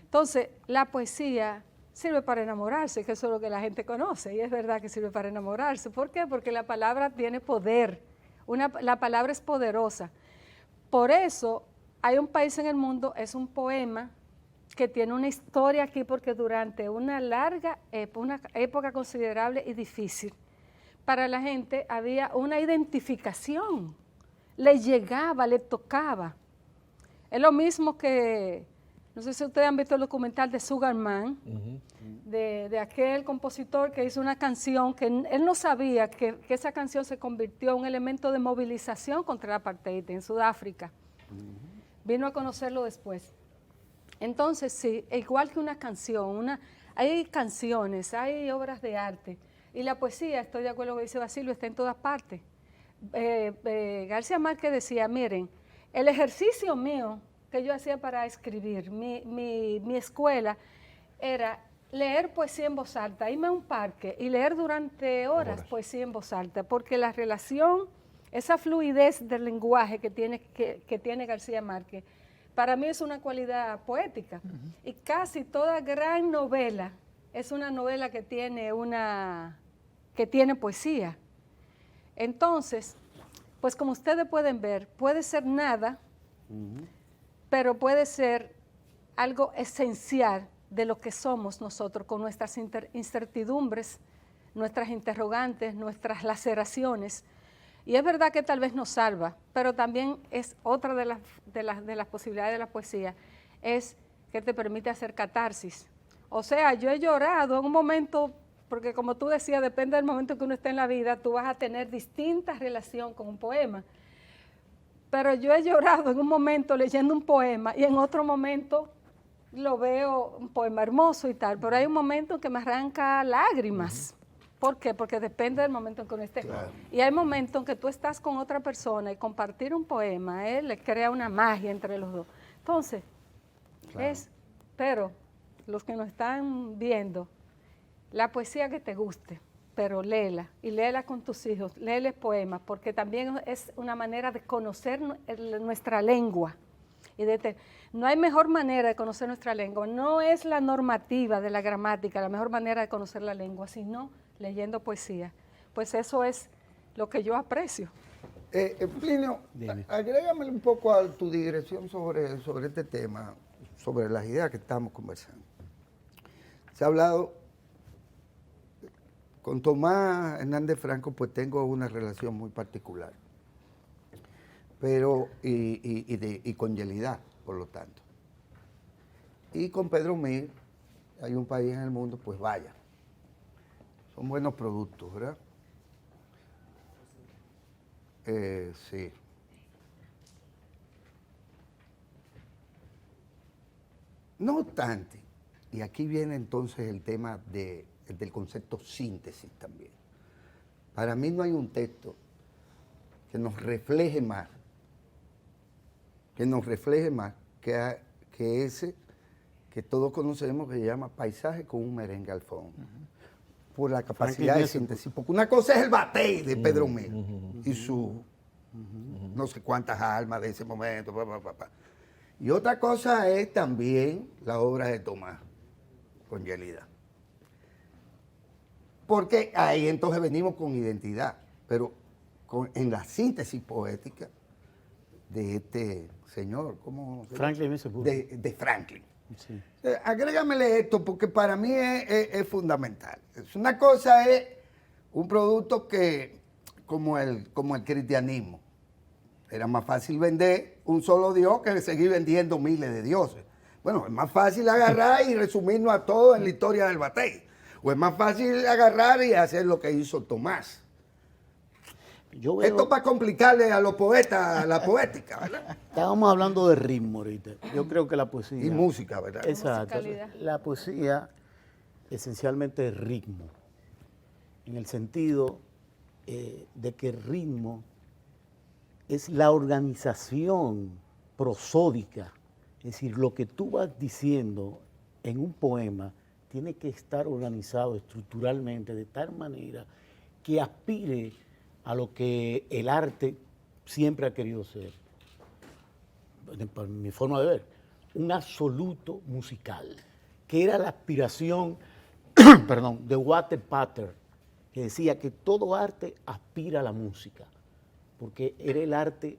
Entonces, la poesía sirve para enamorarse, que eso es lo que la gente conoce, y es verdad que sirve para enamorarse. ¿Por qué? Porque la palabra tiene poder, la palabra es poderosa. Por eso, hay un país en el mundo, es un poema que tiene una historia aquí, porque durante una larga una época considerable y difícil, para la gente había una identificación, le llegaba, le tocaba. Es lo mismo que, no sé si ustedes han visto el documental de Sugar Man, de aquel compositor que hizo una canción que él no sabía que esa canción se convirtió en un elemento de movilización contra el apartheid en Sudáfrica. Vino a conocerlo después. Entonces, sí, igual que una canción, hay canciones, hay obras de arte, y la poesía, estoy de acuerdo con lo que dice Basilio, está en todas partes. García Márquez decía, miren, el ejercicio mío que yo hacía para escribir, mi escuela, era leer poesía en voz alta, irme a un parque y leer durante horas poesía en voz alta, porque la relación, esa fluidez del lenguaje que tiene García Márquez, para mí es una cualidad poética. Y casi toda gran novela es una novela que tiene poesía. Entonces, pues como ustedes pueden ver, puede ser nada, pero puede ser algo esencial de lo que somos nosotros, con nuestras incertidumbres, nuestras interrogantes, nuestras laceraciones. Y es verdad que tal vez nos salva, pero también es otra de las posibilidades de la poesía, es que te permite hacer catarsis. O sea, yo he llorado en un momento, porque como tú decías, depende del momento que uno esté en la vida, tú vas a tener distintas relaciones con un poema. Pero yo he llorado en un momento leyendo un poema y en otro momento lo veo un poema hermoso y tal, pero hay un momento que me arranca lágrimas. ¿Por qué? Porque depende del momento en que uno esté. Claro. Y hay momentos en que tú estás con otra persona y compartir un poema, le crea una magia entre los dos. Entonces, claro, pero los que nos están viendo, la poesía que te guste, pero léela, y léela con tus hijos, léeles poemas, porque también es una manera de conocer nuestra lengua. No hay mejor manera de conocer nuestra lengua, no es la normativa de la gramática, la mejor manera de conocer la lengua, sino leyendo poesía. Pues eso es lo que yo aprecio. Plinio, agrégame un poco a tu digresión sobre este tema, sobre las ideas que estamos conversando. Se ha hablado, con Tomás Hernández Franco, pues tengo una relación muy particular, pero y con Yelida, por lo tanto. Y con Pedro Mir, hay un país en el mundo, pues vaya. Son buenos productos, ¿verdad? Sí. No obstante, y aquí viene entonces el tema del concepto síntesis también. Para mí no hay un texto que nos refleje más, que ese que todos conocemos, que se llama Paisaje con un merengue al fondo. Por la capacidad de síntesis. Porque una cosa es el batey de Pedro Mir y su no sé cuántas almas de ese momento. Y otra cosa es también la obra de Tomás con Yelida. Porque ahí entonces venimos con identidad, pero en la síntesis poética de este señor, ¿cómo? Franklin S. Burroughs. De Franklin. Sí. Agrégamele esto porque para mí es fundamental. Una cosa es un producto que, como el cristianismo, era más fácil vender un solo Dios que seguir vendiendo miles de dioses. Bueno, es más fácil agarrar y resumirnos a todo en la historia del batey. O es más fácil agarrar y hacer lo que hizo Tomás. Esto es para complicarle a los poetas la poética, ¿verdad? Estábamos hablando de ritmo ahorita. Yo creo que la poesía... Y música, ¿verdad? Exacto. La poesía esencialmente es ritmo. en el sentido de que el ritmo es la organización prosódica, es decir, lo que tú vas diciendo en un poema tiene que estar organizado estructuralmente de tal manera que aspire a lo que el arte siempre ha querido ser, por mi forma de ver, un absoluto musical, que era la aspiración perdón, de Walter Pater, que decía que todo arte aspira a la música, porque era el arte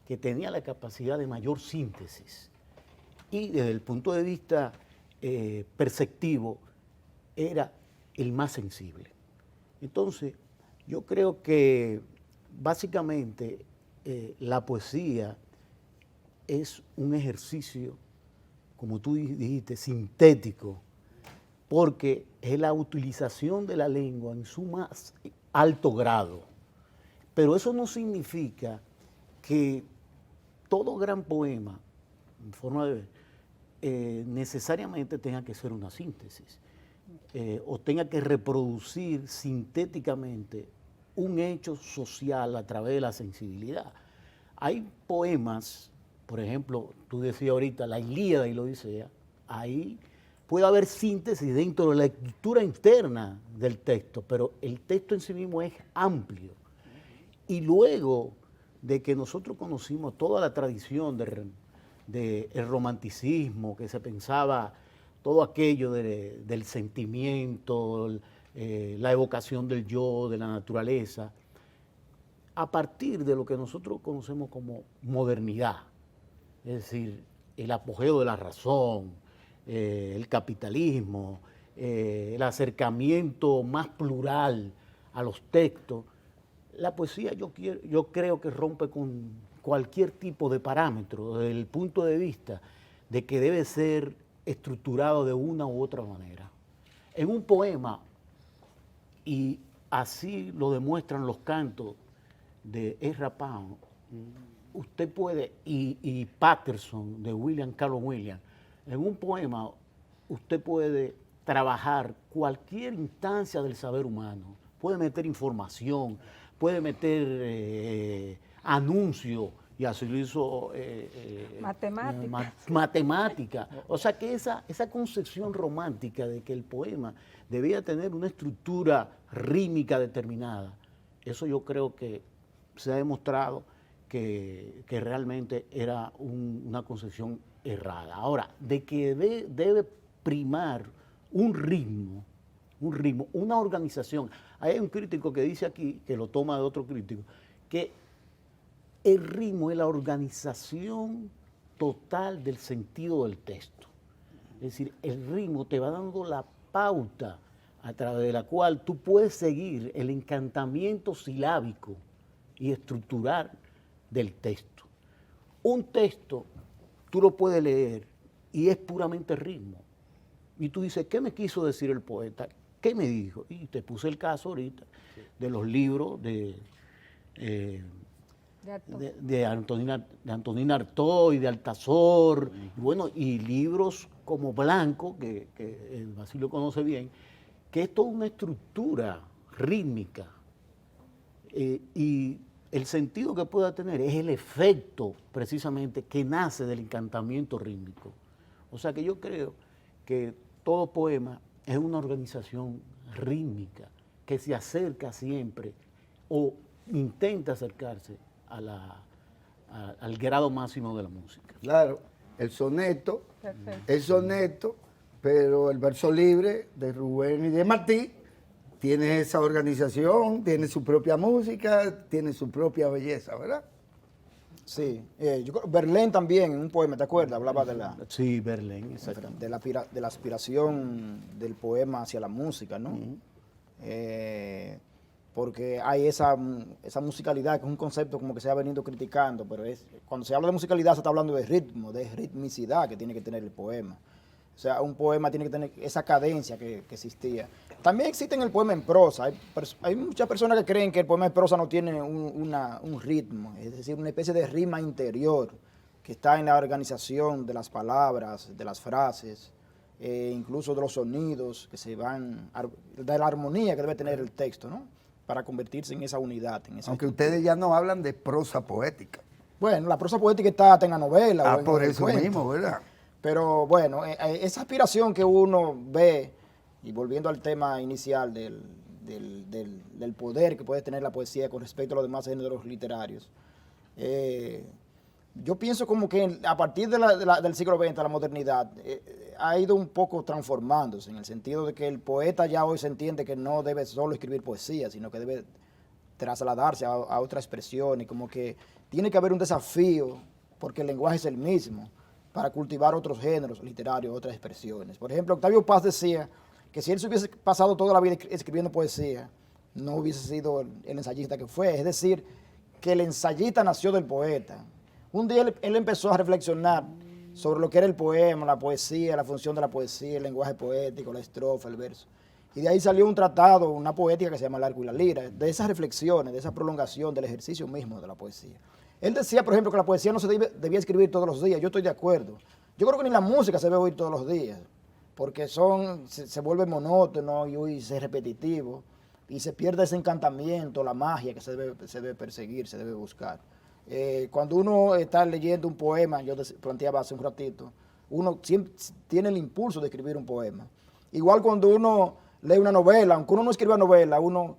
que tenía la capacidad de mayor síntesis. Y desde el punto de vista perceptivo, era el más sensible. Entonces, yo creo que básicamente la poesía es un ejercicio, como tú dijiste, sintético, porque es la utilización de la lengua en su más alto grado. Pero eso no significa que todo gran poema, en forma de ver, necesariamente tenga que ser una síntesis, o tenga que reproducir sintéticamente un hecho social a través de la sensibilidad. Hay poemas, por ejemplo, tú decías ahorita, la Ilíada y la Odisea, ahí puede haber síntesis dentro de la estructura interna del texto, pero el texto en sí mismo es amplio. Y luego de que nosotros conocimos toda la tradición del romanticismo, que se pensaba todo aquello del sentimiento, la evocación del yo, de la naturaleza, a partir de lo que nosotros conocemos como modernidad, es decir, el apogeo de la razón, el capitalismo, el acercamiento más plural a los textos, la poesía yo creo que rompe con cualquier tipo de parámetro desde el punto de vista de que debe ser estructurado de una u otra manera. En un poema, y así lo demuestran los cantos de Ezra Pound, usted puede, y Patterson, de William Carlos Williams, en un poema usted puede trabajar cualquier instancia del saber humano, puede meter información, puede meter anuncios, y así lo hizo matemática. O sea que esa concepción romántica de que el poema debía tener una estructura rítmica determinada, eso yo creo que se ha demostrado que realmente era una concepción errada. Ahora, de que debe primar un ritmo, una organización. Hay un crítico que dice aquí, que lo toma de otro crítico, que el ritmo es la organización total del sentido del texto. Es decir, el ritmo te va dando la pauta a través de la cual tú puedes seguir el encantamiento silábico y estructural del texto. Un texto tú lo puedes leer y es puramente ritmo. Y tú dices, ¿qué me quiso decir el poeta? ¿Qué me dijo? Y te puse el caso ahorita de los libros de Antonina Artaud y de Altazor, y bueno, y libros como Blanco, que el Basilio conoce bien, que es toda una estructura rítmica, y el sentido que pueda tener es el efecto precisamente que nace del encantamiento rítmico. O sea que yo creo que todo poema es una organización rítmica que se acerca siempre o intenta acercarse al grado máximo de la música. Claro, el soneto, pero el verso libre de Rubén y de Martí tiene esa organización, tiene su propia música, tiene su propia belleza, ¿verdad? Sí, Verlaine también en un poema, ¿te acuerdas? Hablaba de la... Sí, Verlaine, exactamente. De la aspiración del poema hacia la música, ¿no? Porque hay esa musicalidad, que es un concepto como que se ha venido criticando, pero cuando se habla de musicalidad se está hablando de ritmo, de ritmicidad que tiene que tener el poema. O sea, un poema tiene que tener esa cadencia que existía. También existe en el poema en prosa. Hay muchas personas que creen que el poema en prosa no tiene un ritmo, es decir, una especie de rima interior que está en la organización de las palabras, de las frases, incluso de los sonidos que se van, de la armonía que debe tener el texto, ¿no? Para convertirse en esa unidad. Aunque ustedes ya no hablan de prosa poética. Bueno, la prosa poética está hasta en la novela. Ah, o en por el eso cuento. mismo, ¿verdad? Pero bueno, esa aspiración que uno ve, y volviendo al tema inicial del poder que puede tener la poesía con respecto a los demás géneros literarios, yo pienso como que a partir del siglo XX, la modernidad, ha ido un poco transformándose, en el sentido de que el poeta ya hoy se entiende que no debe solo escribir poesía, sino que debe trasladarse a otra expresión, y como que tiene que haber un desafío, porque el lenguaje es el mismo, para cultivar otros géneros literarios, otras expresiones. Por ejemplo, Octavio Paz decía que si él se hubiese pasado toda la vida escribiendo poesía, no hubiese sido el ensayista que fue. Es decir, que el ensayista nació del poeta. Un día él empezó a reflexionar sobre lo que era el poema, la poesía, la función de la poesía, el lenguaje poético, la estrofa, el verso. Y de ahí salió un tratado, una poética que se llama El Arco y la Lira, de esas reflexiones, de esa prolongación del ejercicio mismo de la poesía. Él decía, por ejemplo, que la poesía no se debía escribir todos los días. Yo estoy de acuerdo. Yo creo que ni la música se debe oír todos los días, porque se vuelve monótono y se repetitivo, y se pierde ese encantamiento, la magia que se debe perseguir, se debe buscar. Cuando uno está leyendo un poema, yo planteaba hace un ratito, uno siempre tiene el impulso de escribir un poema. Igual cuando uno lee una novela, aunque uno no escriba novela, uno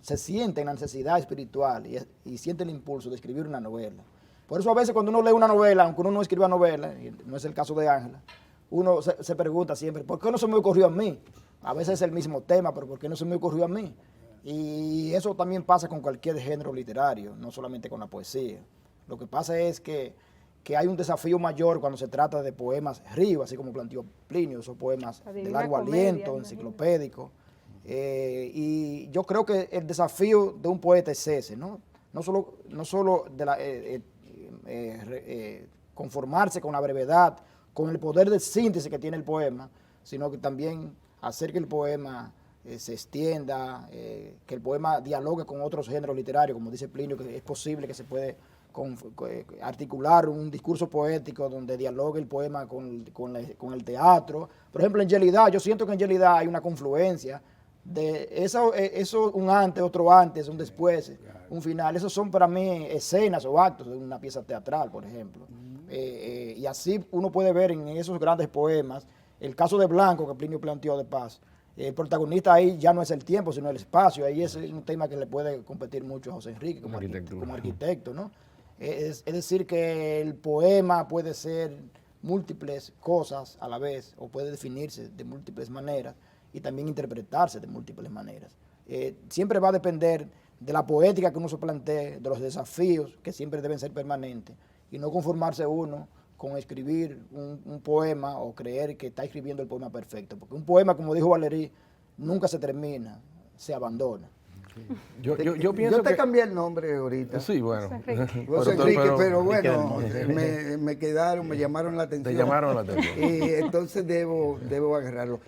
se siente en la necesidad espiritual y siente el impulso de escribir una novela. Por eso a veces cuando uno lee una novela, aunque uno no escriba novela, y no es el caso de Ángela, uno se pregunta siempre, ¿por qué no se me ocurrió a mí? A veces es el mismo tema, pero ¿por qué no se me ocurrió a mí? Y eso también pasa con cualquier género literario, no solamente con la poesía. Lo que pasa es que hay un desafío mayor cuando se trata de poemas ríos, así como planteó Plinio, esos poemas de largo aliento, enciclopédicos. Y yo creo que el desafío de un poeta es ese, ¿no? No solo conformarse con la brevedad, con el poder de síntesis que tiene el poema, sino que también hacer que el poema se extienda, que el poema dialogue con otros géneros literarios, como dice Plinio, que es posible que se puede articular un discurso poético donde dialogue el poema con el teatro. Por ejemplo, en Yelida, yo siento que en Yelida hay una confluencia de eso un antes, otro antes, un después, un final. Esos son para mí escenas o actos de una pieza teatral, por ejemplo. Y así uno puede ver en esos grandes poemas, el caso de Blanco que Plinio planteó de Paz. El protagonista ahí ya no es el tiempo, sino el espacio. Ahí es un tema que le puede competir mucho a José Enrique como arquitecto, ¿no? Es decir, que el poema puede ser múltiples cosas a la vez, o puede definirse de múltiples maneras y también interpretarse de múltiples maneras. Siempre va a depender de la poética que uno se plantee, de los desafíos que siempre deben ser permanentes, y no conformarse uno con escribir un poema o creer que está escribiendo el poema perfecto, porque un poema, como dijo Valéry, nunca se termina, se abandona. Yo pienso yo te que cambié el nombre ahorita. Sí, bueno. José Enrique, pero bueno, me llamaron la atención. Te llamaron la atención. Y entonces debo agarrarlo.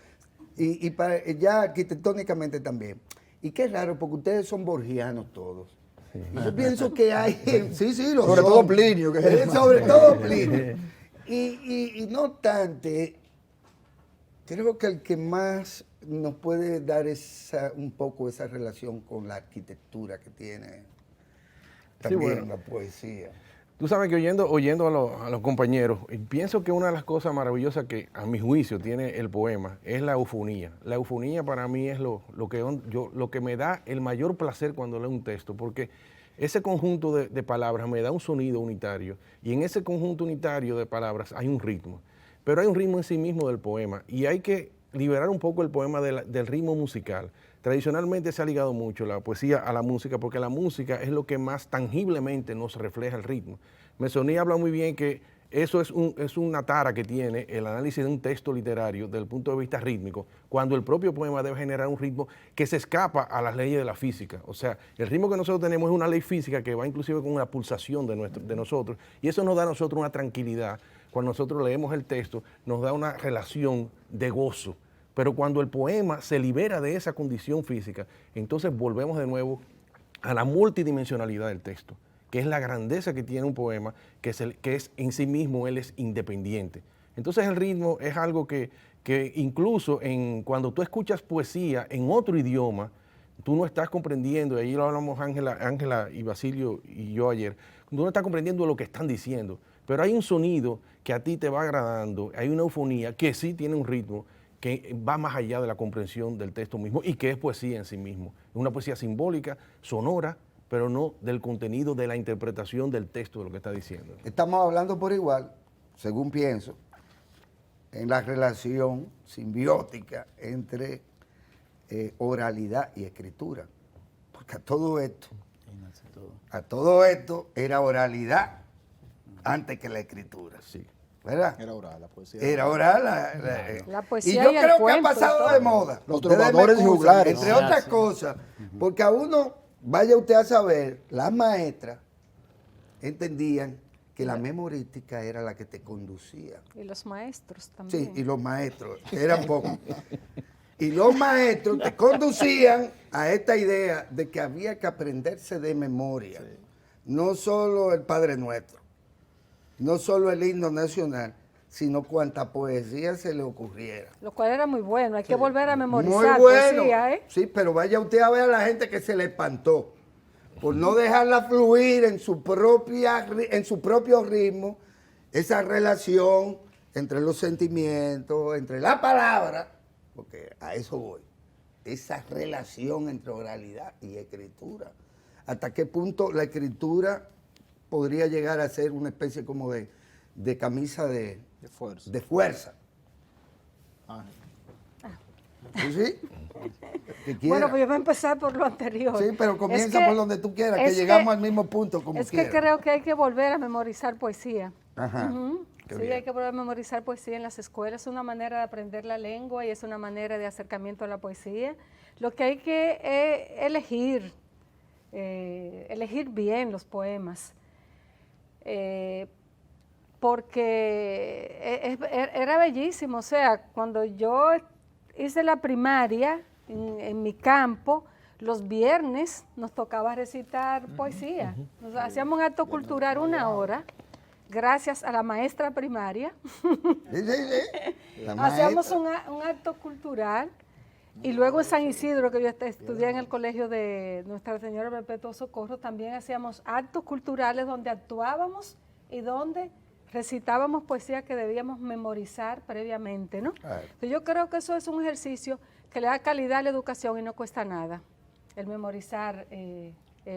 Y ya arquitectónicamente también. Y qué raro, porque ustedes son borgianos todos. Sí. Yo pienso que hay... Sí, lo sobre todo Plinio. Sobre todo Plinio. Y no obstante, creo que el que más nos puede dar un poco esa relación con la arquitectura que tiene también la poesía. Tú sabes que oyendo a los compañeros, pienso que una de las cosas maravillosas que a mi juicio tiene el poema es la eufonía. La eufonía para mí es lo que me da el mayor placer cuando leo un texto, porque ese conjunto de palabras me da un sonido unitario, y en ese conjunto unitario de palabras hay un ritmo, pero hay un ritmo en sí mismo del poema, y hay que liberar un poco el poema del ritmo musical. Tradicionalmente se ha ligado mucho la poesía a la música, porque la música es lo que más tangiblemente nos refleja el ritmo. Mezzoni habla muy bien que eso es una tara que tiene el análisis de un texto literario desde el punto de vista rítmico, cuando el propio poema debe generar un ritmo que se escapa a las leyes de la física. O sea, el ritmo que nosotros tenemos es una ley física que va inclusive con una pulsación de nosotros, y eso nos da a nosotros una tranquilidad. Cuando nosotros leemos el texto, nos da una relación de gozo. Pero cuando el poema se libera de esa condición física, entonces volvemos de nuevo a la multidimensionalidad del texto, que es la grandeza que tiene un poema, que es en sí mismo, él es independiente. Entonces el ritmo es algo que que incluso cuando tú escuchas poesía en otro idioma, tú no estás comprendiendo, y ahí lo hablamos Ángela y Basilio y yo ayer, tú no estás comprendiendo lo que están diciendo, pero hay un sonido que a ti te va agradando, hay una eufonía que sí tiene un ritmo que va más allá de la comprensión del texto mismo y que es poesía en sí mismo. Es una poesía simbólica, sonora, pero no del contenido, de la interpretación del texto de lo que está diciendo. Estamos hablando por igual, según pienso, en la relación simbiótica entre oralidad y escritura. Porque a todo esto era oralidad antes que la escritura. Sí. ¿Verdad? Era oral, la poesía. Era oral. La Y poesía yo y el creo que ha cuento, pasado todo. de moda. Los Ustedes me trovadores y excusan, juglares. entre otras cosas, porque a uno, vaya usted a saber, las maestras entendían que la memorística era la que te conducía. Y los maestros también. Sí, y los maestros, eran pocos. Y los maestros te conducían a esta idea de que había que aprenderse de memoria. No solo el Padre Nuestro, no solo el himno nacional, sino cuanta poesía se le ocurriera. Lo cual era muy bueno. Hay que volver a Muy memorizar bueno. poesía, ¿eh? Sí, pero vaya usted a ver a la gente que se le espantó por no dejarla fluir en su propio ritmo, esa relación entre los sentimientos, entre la palabra, porque a eso voy, esa relación entre oralidad y escritura. ¿Hasta qué punto la escritura podría llegar a ser una especie como de camisa de fuerza. fuerza? Ah, ¿Sí? Que quiera. Bueno, pues yo voy a empezar por lo anterior. Sí, pero comienza Es que- por donde tú quieras, que es llegamos al mismo punto como Es quieras. que creo que hay que volver a memorizar poesía. Ajá. Ujú. Qué Sí, bien. hay que volver a memorizar poesía en las escuelas. Es una manera de aprender la lengua y es una manera de acercamiento a la poesía. Lo que hay que elegir bien los poemas. Porque era bellísimo. O sea, cuando yo hice la primaria en mi campo, los viernes nos tocaba recitar poesía. Nos hacíamos un acto cultural 1 hora, gracias a la maestra primaria. Sí, sí, sí. La Hacíamos maestra. un acto cultural y luego en San Isidro, que yo estudié en el colegio de Nuestra Señora del Perpetuo Socorro, también hacíamos actos culturales donde actuábamos y donde recitábamos poesía que debíamos memorizar previamente, ¿no? Claro. Entonces, yo creo que eso es un ejercicio que le da calidad a la educación y no cuesta nada, el memorizar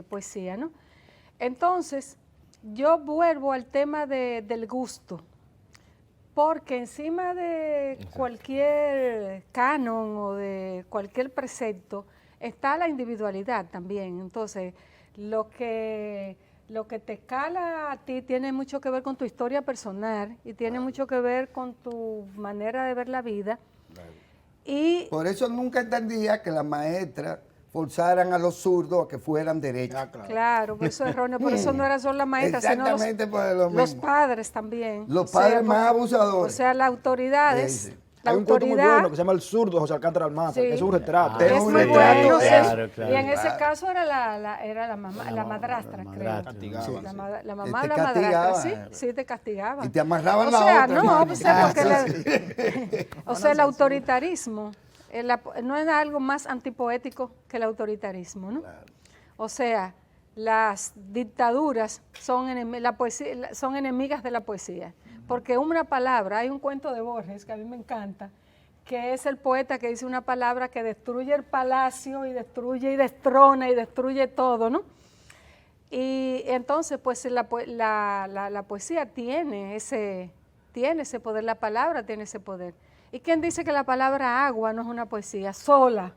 poesía, ¿no? Entonces, yo vuelvo al tema del gusto, porque encima de cualquier canon o de cualquier precepto está la individualidad también. Entonces, lo que te cala a ti tiene mucho que ver con tu historia personal y tiene mucho que ver con tu manera de ver la vida. Y Por eso nunca entendía que las maestras forzaran a los zurdos a que fueran derechos. ah, claro. claro, por eso es erróneo, por eso no era solo la maestra, sino Exactamente por lo los mismo. padres también. Los padres más porque- abusadores. O sea, las autoridades, Sí, sí. la Hay un cuento muy autoridad bueno que se llama El Zurdo de José Alcántara Almanza, Sí. que es un retrato. Es es un muy retrato bueno, de sí. él. claro, Y en ese claro. caso era la madrastra, creo. Castigaban, Sí, sí. la mamá Te o la madrastra, castigaban. sí, sí, te castigaban. Y te amarraban O la sea, otra. no, hermano. pues, porque Sí. o sea, el autoritarismo no es algo más antipoético que el autoritarismo, ¿no? O sea, las dictaduras son, son enemigas de la poesía, porque una palabra, hay un cuento de Borges que a mí me encanta, que es el poeta que dice una palabra que destruye el palacio y destruye y destrona y destruye todo, ¿no? Y entonces, pues la poesía tiene ese poder, la palabra tiene ese poder. ¿Y quién dice que la palabra agua no es una poesía sola?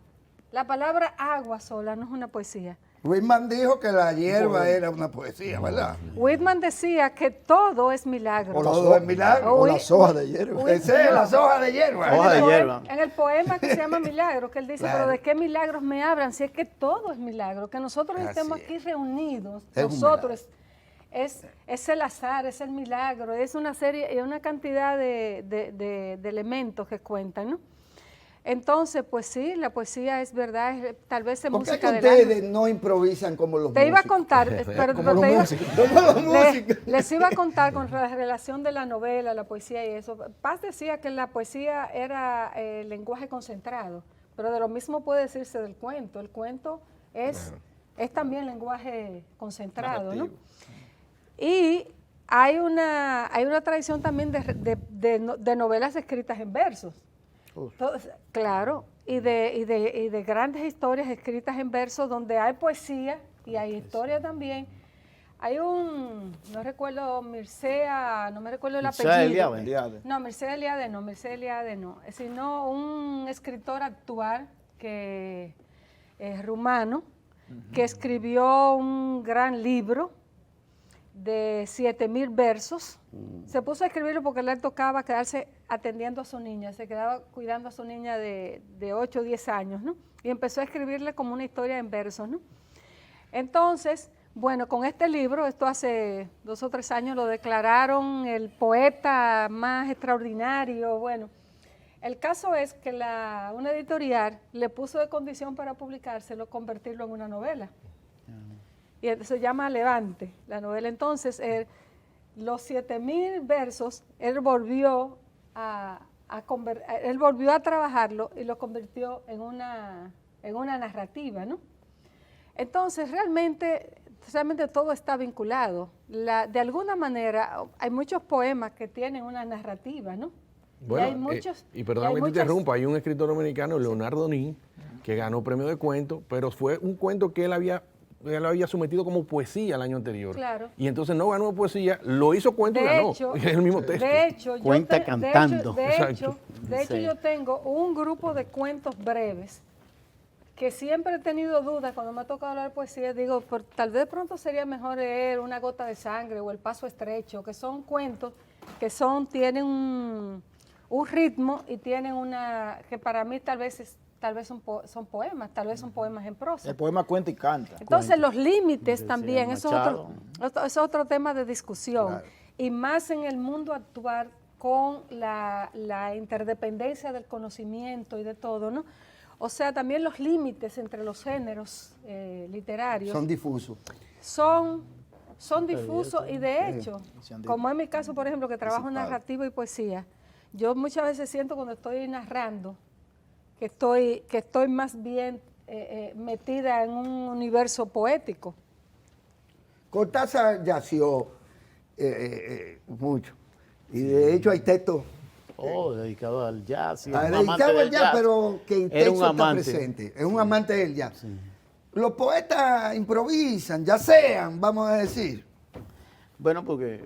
La palabra agua sola no es una poesía. Whitman dijo que la hierba era una poesía, ¿verdad? Whitman decía que todo es milagro. O las Todo hojas- es milagro. O las hojas de hierba. Ese es las hojas de hierba. Hoja de hierba. En el poema que se llama Milagro, que él dice, Claro. pero ¿de qué milagros me hablan? Si es que todo es milagro, que nosotros Así estemos es. aquí reunidos, Es un nosotros, es el azar, es el milagro, es una serie, es una cantidad de elementos que cuentan, ¿no? Entonces, pues sí, la poesía es verdad, tal vez es ¿Por qué música que del alma. ustedes no improvisan como los Te iba a músicos? contar, pero Como los te iba- músicos. Como los músicos. les iba a contar con la relación de la novela, la poesía y eso. Paz decía que la poesía era lenguaje concentrado, pero de lo mismo puede decirse del cuento. El cuento es también lenguaje concentrado, ¿no? Y hay una tradición también de novelas escritas en versos. Claro, y de grandes historias escritas en versos donde hay poesía y hay historia también. Hay no recuerdo, Mircea, no me recuerdo el Mircea apellido. Eliade. No, Mircea Eliade no, sino un escritor actual que es rumano, que escribió un gran libro de 7.000 versos. Se puso a escribirlo porque le tocaba quedarse atendiendo a su niña, se quedaba cuidando a su niña de 8 o 10 años, ¿no? Y empezó a escribirle como una historia en versos, ¿no? Entonces, bueno, con este libro, esto hace 2 o 3 años, lo declararon el poeta más extraordinario. Bueno, el caso es que una editorial le puso de condición para publicárselo convertirlo en una novela. Y se llama Levante, la novela. Entonces, los 7.000 versos, él volvió a trabajarlo y lo convirtió en una narrativa, ¿no? Entonces, realmente todo está vinculado. De alguna manera, hay muchos poemas que tienen una narrativa, ¿no? Bueno, y hay muchos, y perdóname que te interrumpa, hay un escritor dominicano, Leonardo Nin, que ganó premio de cuento, pero fue un cuento que él lo había sometido como poesía el año anterior. Claro. Y entonces no ganó poesía, lo hizo cuento y ganó. Es el mismo texto. De hecho, Cuenta cantando. de hecho, yo tengo un grupo de cuentos breves que siempre he tenido dudas cuando me ha tocado hablar de poesía. Digo, tal vez de pronto sería mejor leer Una gota de sangre o El paso estrecho, que son cuentos que tienen un ritmo y tienen que para mí tal vez son poemas, tal vez son poemas en prosa. El poema cuenta y canta. Entonces los límites también, Machado. eso es otro tema de discusión. Claro. Y más en el mundo actual con la interdependencia del conocimiento y de todo, ¿no? O sea, también los límites entre los géneros literarios Son difusos. son difusos y de hecho, como en mi caso, por ejemplo, que trabajo en narrativa y poesía, yo muchas veces siento cuando estoy narrando que estoy más bien metida en un universo poético. Cortázar yació mucho. Y de hecho hay textos Dedicado al jazz. Sí, dedicado al jazz, pero que en Era un texto está amante. presente. Es un amante del jazz. Los poetas improvisan, ya sean, vamos a decir. Bueno, porque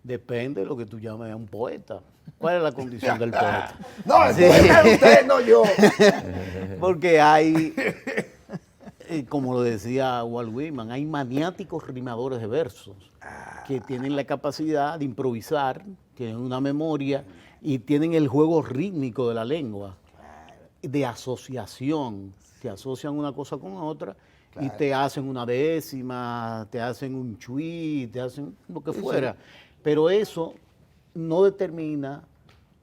depende de lo que tú llames a un poeta. ¿Cuál es la condición del poeta? No, el Sí. poeta es usted, no yo. Porque hay, como lo decía Walt Whitman, hay maniáticos rimadores de versos que tienen la capacidad de improvisar, tienen una memoria y tienen el juego rítmico de la lengua, de asociación. Se asocian una cosa con otra y te hacen una décima, te hacen un chuí, te hacen lo que fuera. Pero eso no determina,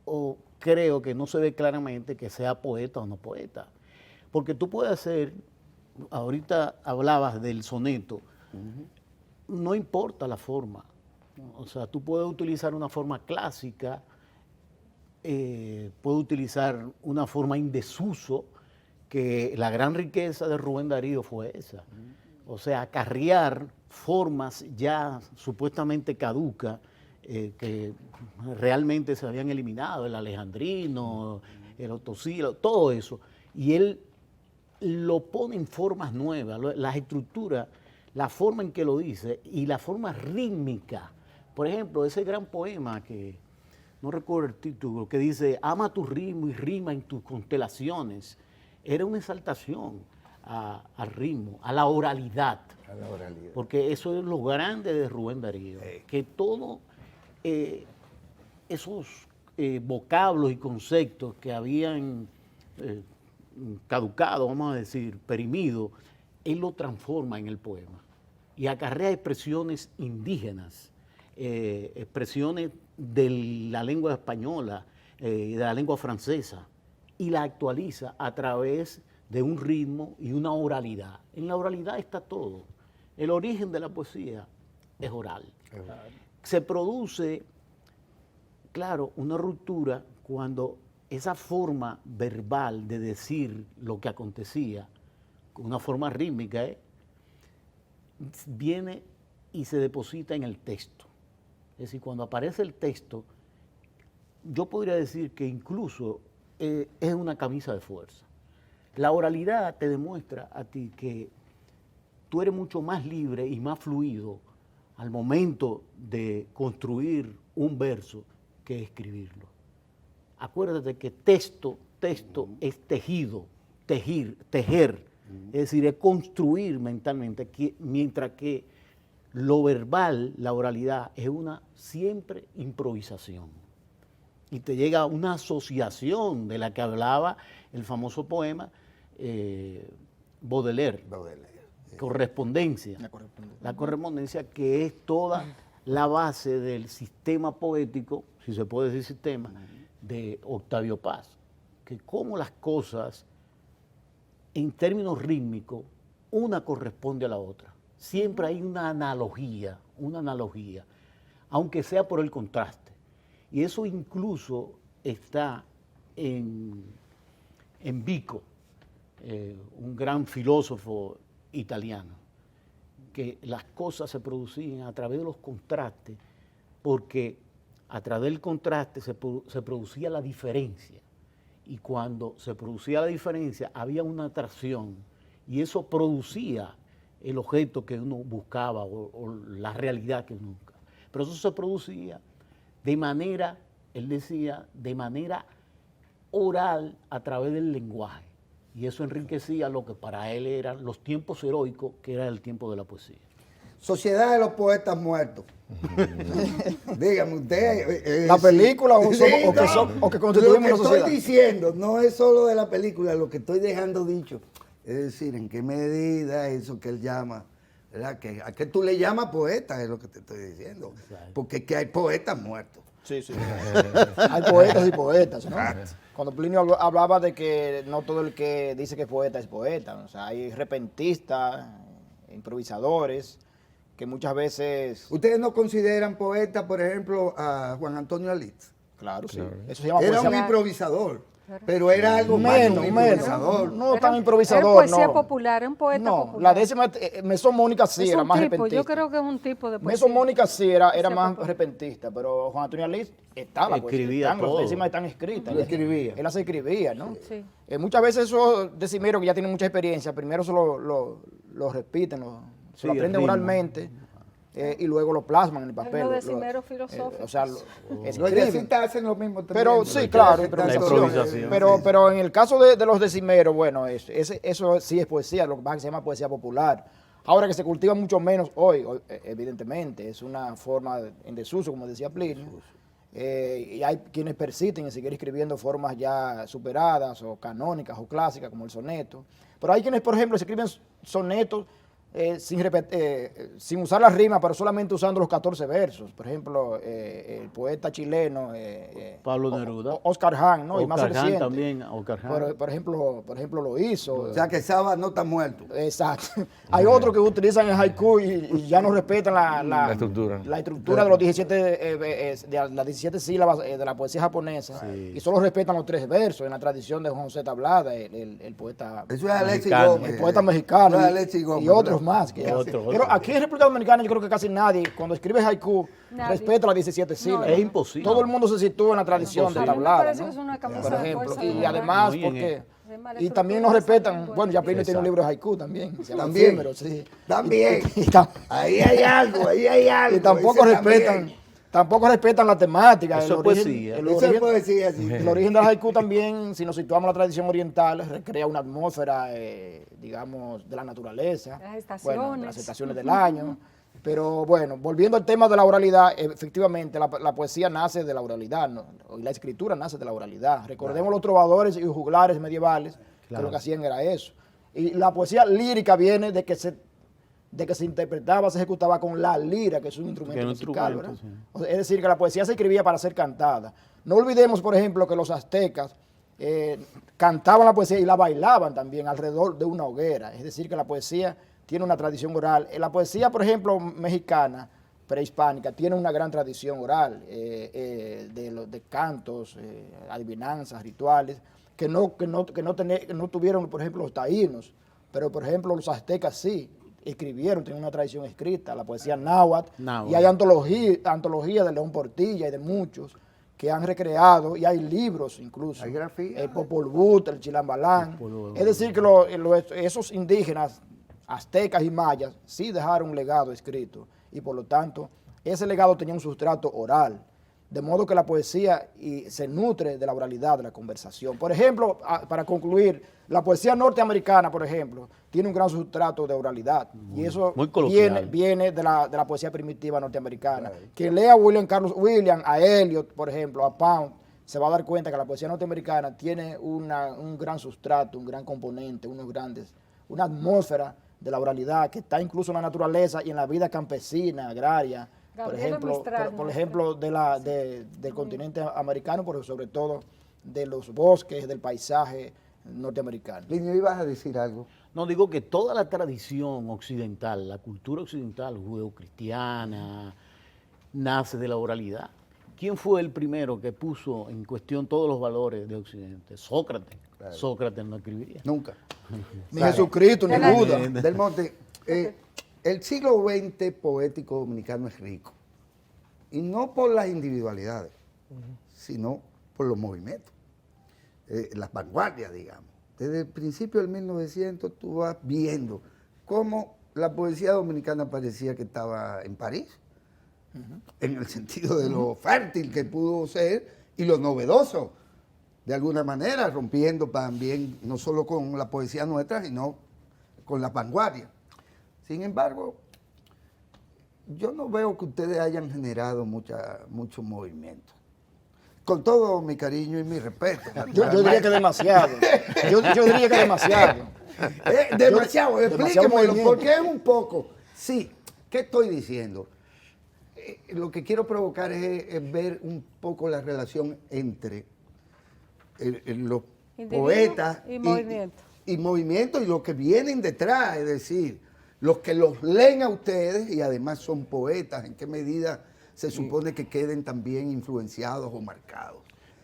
o creo que no se ve claramente que sea poeta o no poeta. Porque tú puedes ser, ahorita hablabas del soneto, no importa la forma. O sea, tú puedes utilizar una forma clásica, puedes utilizar una forma en desuso, que la gran riqueza de Rubén Darío fue esa. O sea, acarrear formas ya supuestamente caducas, que realmente se habían eliminado, el alejandrino, el otosílabo, todo eso. Y él lo pone en formas nuevas, las estructuras, la forma en que lo dice y la forma rítmica. Por ejemplo, ese gran poema que, no recuerdo el título, que dice, ama tu ritmo y rima en tus constelaciones. Era una exaltación al ritmo, a la oralidad. Porque eso es lo grande de Rubén Darío, que todos esos vocablos y conceptos que habían caducado, vamos a decir, perimido, él lo transforma en el poema y acarrea expresiones indígenas, expresiones de la lengua española, de la lengua francesa, y la actualiza a través de un ritmo y una oralidad. En la oralidad está todo. El origen de la poesía es oral. Se produce, claro, una ruptura cuando esa forma verbal de decir lo que acontecía, con una forma rítmica, viene y se deposita en el texto. Es decir, cuando aparece el texto, yo podría decir que incluso es una camisa de fuerza. La oralidad te demuestra a ti que tú eres mucho más libre y más fluido al momento de construir un verso que escribirlo. Acuérdate que texto es tejido, tejer, es decir, es construir mentalmente, mientras que lo verbal, la oralidad, es una siempre improvisación. Y te llega una asociación de la que hablaba el famoso poema Baudelaire. Correspondencia. La correspondencia, que es toda la base del sistema poético, si se puede decir sistema, de Octavio Paz. Que como las cosas, en términos rítmicos, una corresponde a la otra. Siempre hay una analogía, aunque sea por el contraste. Y eso incluso está en Vico, un gran filósofo italiano, que las cosas se producían a través de los contrastes, porque a través del contraste se producía la diferencia, y cuando se producía la diferencia había una atracción, y eso producía el objeto que uno buscaba o la realidad que uno buscaba. Pero eso se producía de manera, él decía, de manera oral a través del lenguaje. Y eso enriquecía lo que para él eran los tiempos heroicos, que era el tiempo de la poesía. Sociedad de los poetas muertos. Dígame usted. ¿La película o, sí, o que constituimos una Lo que sociedad? estoy diciendo no es solo de la película, lo que estoy dejando dicho. Es decir, en qué medida eso que él llama, ¿verdad? ¿A qué tú le llamas poeta? Es lo que te estoy diciendo. Exacto. Porque es que hay poetas muertos. Sí, sí. Hay poetas y poetas, ¿no? Cuando Plinio hablaba de que no todo el que dice que es poeta. O sea, hay repentistas, improvisadores, que muchas veces... ¿Ustedes no consideran poeta, por ejemplo, a Juan Antonio Alitz? Claro, sí. Eso se llama Era poesía. un improvisador, pero era algo más que un improvisador. No Era- tan improvisador, era poesía no. populalar, era un poeta No, popular. la décima, Mesomónica sí Es era un más tipo, repentista. yo creo que es un tipo de poesía. Mesomónica sí era Poesía más popular. repentista, pero Juan Antonio Alís estaba, Escribía las todo. décimas están escritas. Él escribía. Él las escribía, ¿no? Sí. Muchas veces esos decimeros que ya tienen mucha experiencia, primero se lo repiten, se lo Sí, el aprenden ritmo. oralmente y luego lo plasman en el papel. los decimeros filosóficos. O sea, Los escriben. jesuitas hacen lo mismo también. Pero Los sí, claro, jesuitas La son- improvisación. pero en el caso de los decimeros, bueno, eso sí es poesía, lo que pasa es que se llama poesía popular. Ahora que se cultiva mucho menos hoy, evidentemente, es una forma en desuso, como decía Plinio, y hay quienes persisten en seguir escribiendo formas ya superadas o canónicas o clásicas, como el soneto. Pero hay quienes, por ejemplo, escriben sonetos sin usar las rimas, pero solamente usando los 14 versos. Por ejemplo, el poeta chileno Pablo Neruda. Oscar Hahn, ¿no? Y más Oscar Hahn reciente. también, Oscar Hahn. Por ejemplo, lo hizo. O sea que Saba no está muerto. Exacto. Hay otros que utilizan el haiku y ya no respetan la estructura. La estructura de los 17, de las 17 sílabas de la poesía japonesa. Sí. Y solo respetan los 3 versos en la tradición de Juan José Tablada, el poeta. Eso es Alexis Mexicano. Gómez. El poeta mexicano Eso es Alexis Gómez, y otros ¿verdad? más. Que Otro. pero aquí en República Dominicana yo creo que casi nadie, cuando escribe haiku, Nadie. respeta las 17 sílabas. Es imposible. Todo el mundo se sitúa en la tradición de A mí me Tablada, parece ¿no? que es una camisa Por de ejemplo, fuerza, y de verdad. además No, y en porque... Además, la Y también nos estructura respetan, está bueno, ya Plinio tiene un Exacto. libro de haiku también, se llama También. Efímero, sí. También. Y Ahí hay algo, ahí hay algo. y tampoco Ese respetan, tampoco respetan la temática. Eso es poesía. Eso es poesía, sí. El origen del haiku también, si nos situamos en la tradición oriental, recrea una atmósfera, digamos, de la naturaleza. Las estaciones. Bueno, de las estaciones del año. Pero bueno, volviendo al tema de la oralidad, efectivamente la poesía nace de la oralidad, ¿no? Y la escritura nace de la oralidad. Recordemos los trovadores y juglares medievales, que lo que hacían era eso. Y la poesía lírica viene de que se interpretaba, se ejecutaba con la lira, que es un instrumento Que es un musical, instrumento, ¿verdad? O sea, es decir, que la poesía se escribía para ser cantada. No olvidemos, por ejemplo, que los aztecas cantaban la poesía y la bailaban también alrededor de una hoguera. Es decir, que la poesía tiene una tradición oral. La poesía, por ejemplo, mexicana, prehispánica, tiene una gran tradición oral de cantos, adivinanzas, rituales, que no tuvieron, por ejemplo, los taínos, pero, por ejemplo, los aztecas sí escribieron, tienen una tradición escrita, la poesía náhuatl, y hay antologías de León Portilla y de muchos que han recreado, y hay libros incluso, Hay grafía. el Popol Vuh, el Chilambalán. Es decir, que esos indígenas, aztecas y mayas, sí dejaron un legado escrito, y por lo tanto, ese legado tenía un sustrato oral, de modo que la poesía se nutre de la oralidad, de la conversación. Por ejemplo, para concluir, la poesía norteamericana, por ejemplo, tiene un gran sustrato de oralidad, y eso muy coloquial. viene de la poesía primitiva norteamericana. Quien lea a William Carlos Williams, a Eliot, por ejemplo, a Pound, se va a dar cuenta que la poesía norteamericana tiene un gran sustrato, un gran componente, una atmósfera de la oralidad que está incluso en la naturaleza y en la vida campesina, agraria, Gabriela Mistral, por ejemplo del continente americano, pero sobre todo de los bosques, del paisaje norteamericano. Linio, ¿ibas a decir algo? No, digo que toda la tradición occidental, la cultura occidental judeocristiana, nace de la oralidad. ¿Quién fue el primero que puso en cuestión todos los valores de Occidente? Sócrates. Claro. Sócrates no escribiría. Nunca. Ni Jesucristo, ni Buda. Del Monte, el siglo XX poético dominicano es rico. Y no por las individualidades, sino por los movimientos, las vanguardias, digamos. Desde el principio del 1900 tú vas viendo cómo la poesía dominicana parecía que estaba en París, en el sentido de lo fértil que pudo ser y lo novedoso, de alguna manera, rompiendo también no solo con la poesía nuestra, sino con las vanguardias. Sin embargo, yo no veo que ustedes hayan generado mucho movimiento. Con todo mi cariño y mi respeto. Yo diría que demasiado. Yo diría que demasiado. Demasiado, explíquemelo, movimiento. porque es un poco. Sí, ¿qué estoy diciendo? Lo que quiero provocar es ver un poco la relación entre los Individuo poetas y movimiento. y movimiento y los que vienen detrás, es decir, los que los leen a ustedes y además son poetas, en qué medida se supone que queden también influenciados o marcados.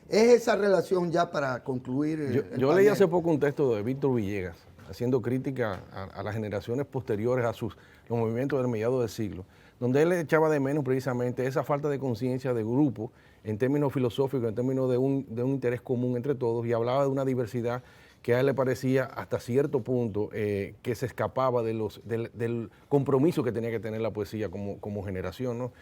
¿Es esa relación ya para concluir? Yo leí hace poco un texto de Víctor Villegas, haciendo crítica a las generaciones posteriores a los movimientos del mediado del siglo, donde él echaba de menos precisamente esa falta de conciencia de grupo en términos filosóficos, en términos de un interés común entre todos, y hablaba de una diversidad que a él le parecía hasta cierto punto que se escapaba del compromiso que tenía que tener la poesía como generación, ¿no?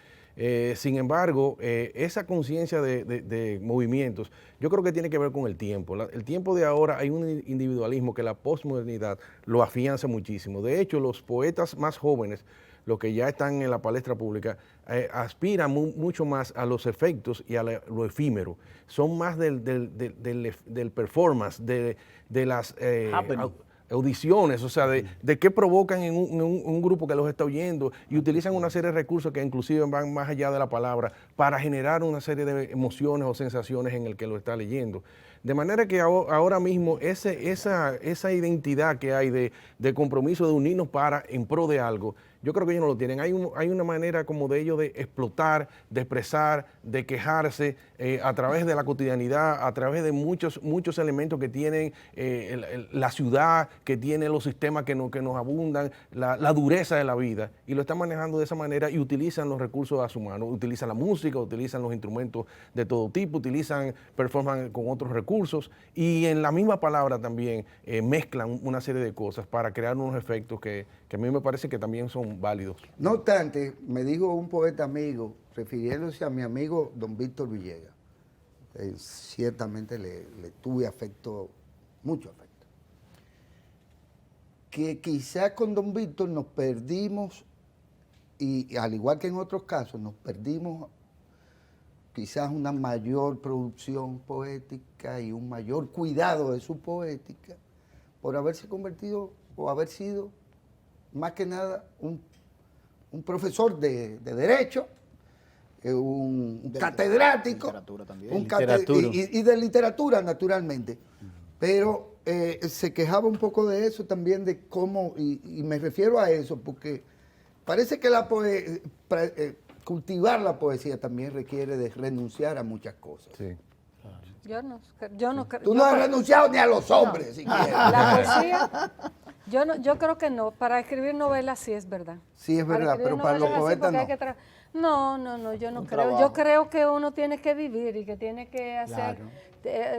Sin embargo, esa conciencia de movimientos, yo creo que tiene que ver con el tiempo. El tiempo de ahora hay un individualismo que la posmodernidad lo afianza muchísimo. De hecho, los poetas más jóvenes, los que ya están en la palestra pública, aspiran mucho más a los efectos y a lo efímero. Son más del performance, de las audiciones, o sea, de qué provocan en un grupo que los está oyendo, y utilizan una serie de recursos que inclusive van más allá de la palabra para generar una serie de emociones o sensaciones en el que lo está leyendo. De manera que ahora mismo esa identidad que hay de compromiso de unirnos en pro de algo, yo creo que ellos no lo tienen. Hay una manera como de ellos de explotar, de expresar, de quejarse a través de la cotidianidad, a través de muchos elementos que tienen la ciudad, que tiene los sistemas que nos abundan, la dureza de la vida, y lo están manejando de esa manera y utilizan los recursos a su mano, utilizan la música, utilizan los instrumentos de todo tipo, performan con otros recursos, y en la misma palabra también mezclan una serie de cosas para crear unos efectos que a mí me parece que también son válidos. No obstante, me dijo un poeta amigo, refiriéndose a mi amigo don Víctor Villegas, ciertamente le tuve afecto, mucho afecto, que quizás con don Víctor nos perdimos, y al igual que en otros casos, nos perdimos quizás una mayor producción poética y un mayor cuidado de su poética por haberse convertido o haber sido más que nada un profesor de derecho es un catedrático, literatura también. un Literatura. y de literatura, naturalmente. Pero se quejaba un poco de eso también, de cómo, y me refiero a eso, porque parece que cultivar la poesía también requiere de renunciar a muchas cosas. Sí. Yo no creo. Tú no has renunciado ni a los hombres, siquiera. La poesía, yo creo que no. Para escribir novelas sí es verdad. Sí, es verdad, escribir pero para los novelas así, poetas porque hay no. que no, yo no Un creo. Yo trabajo. creo que uno tiene que vivir y que tiene que hacer.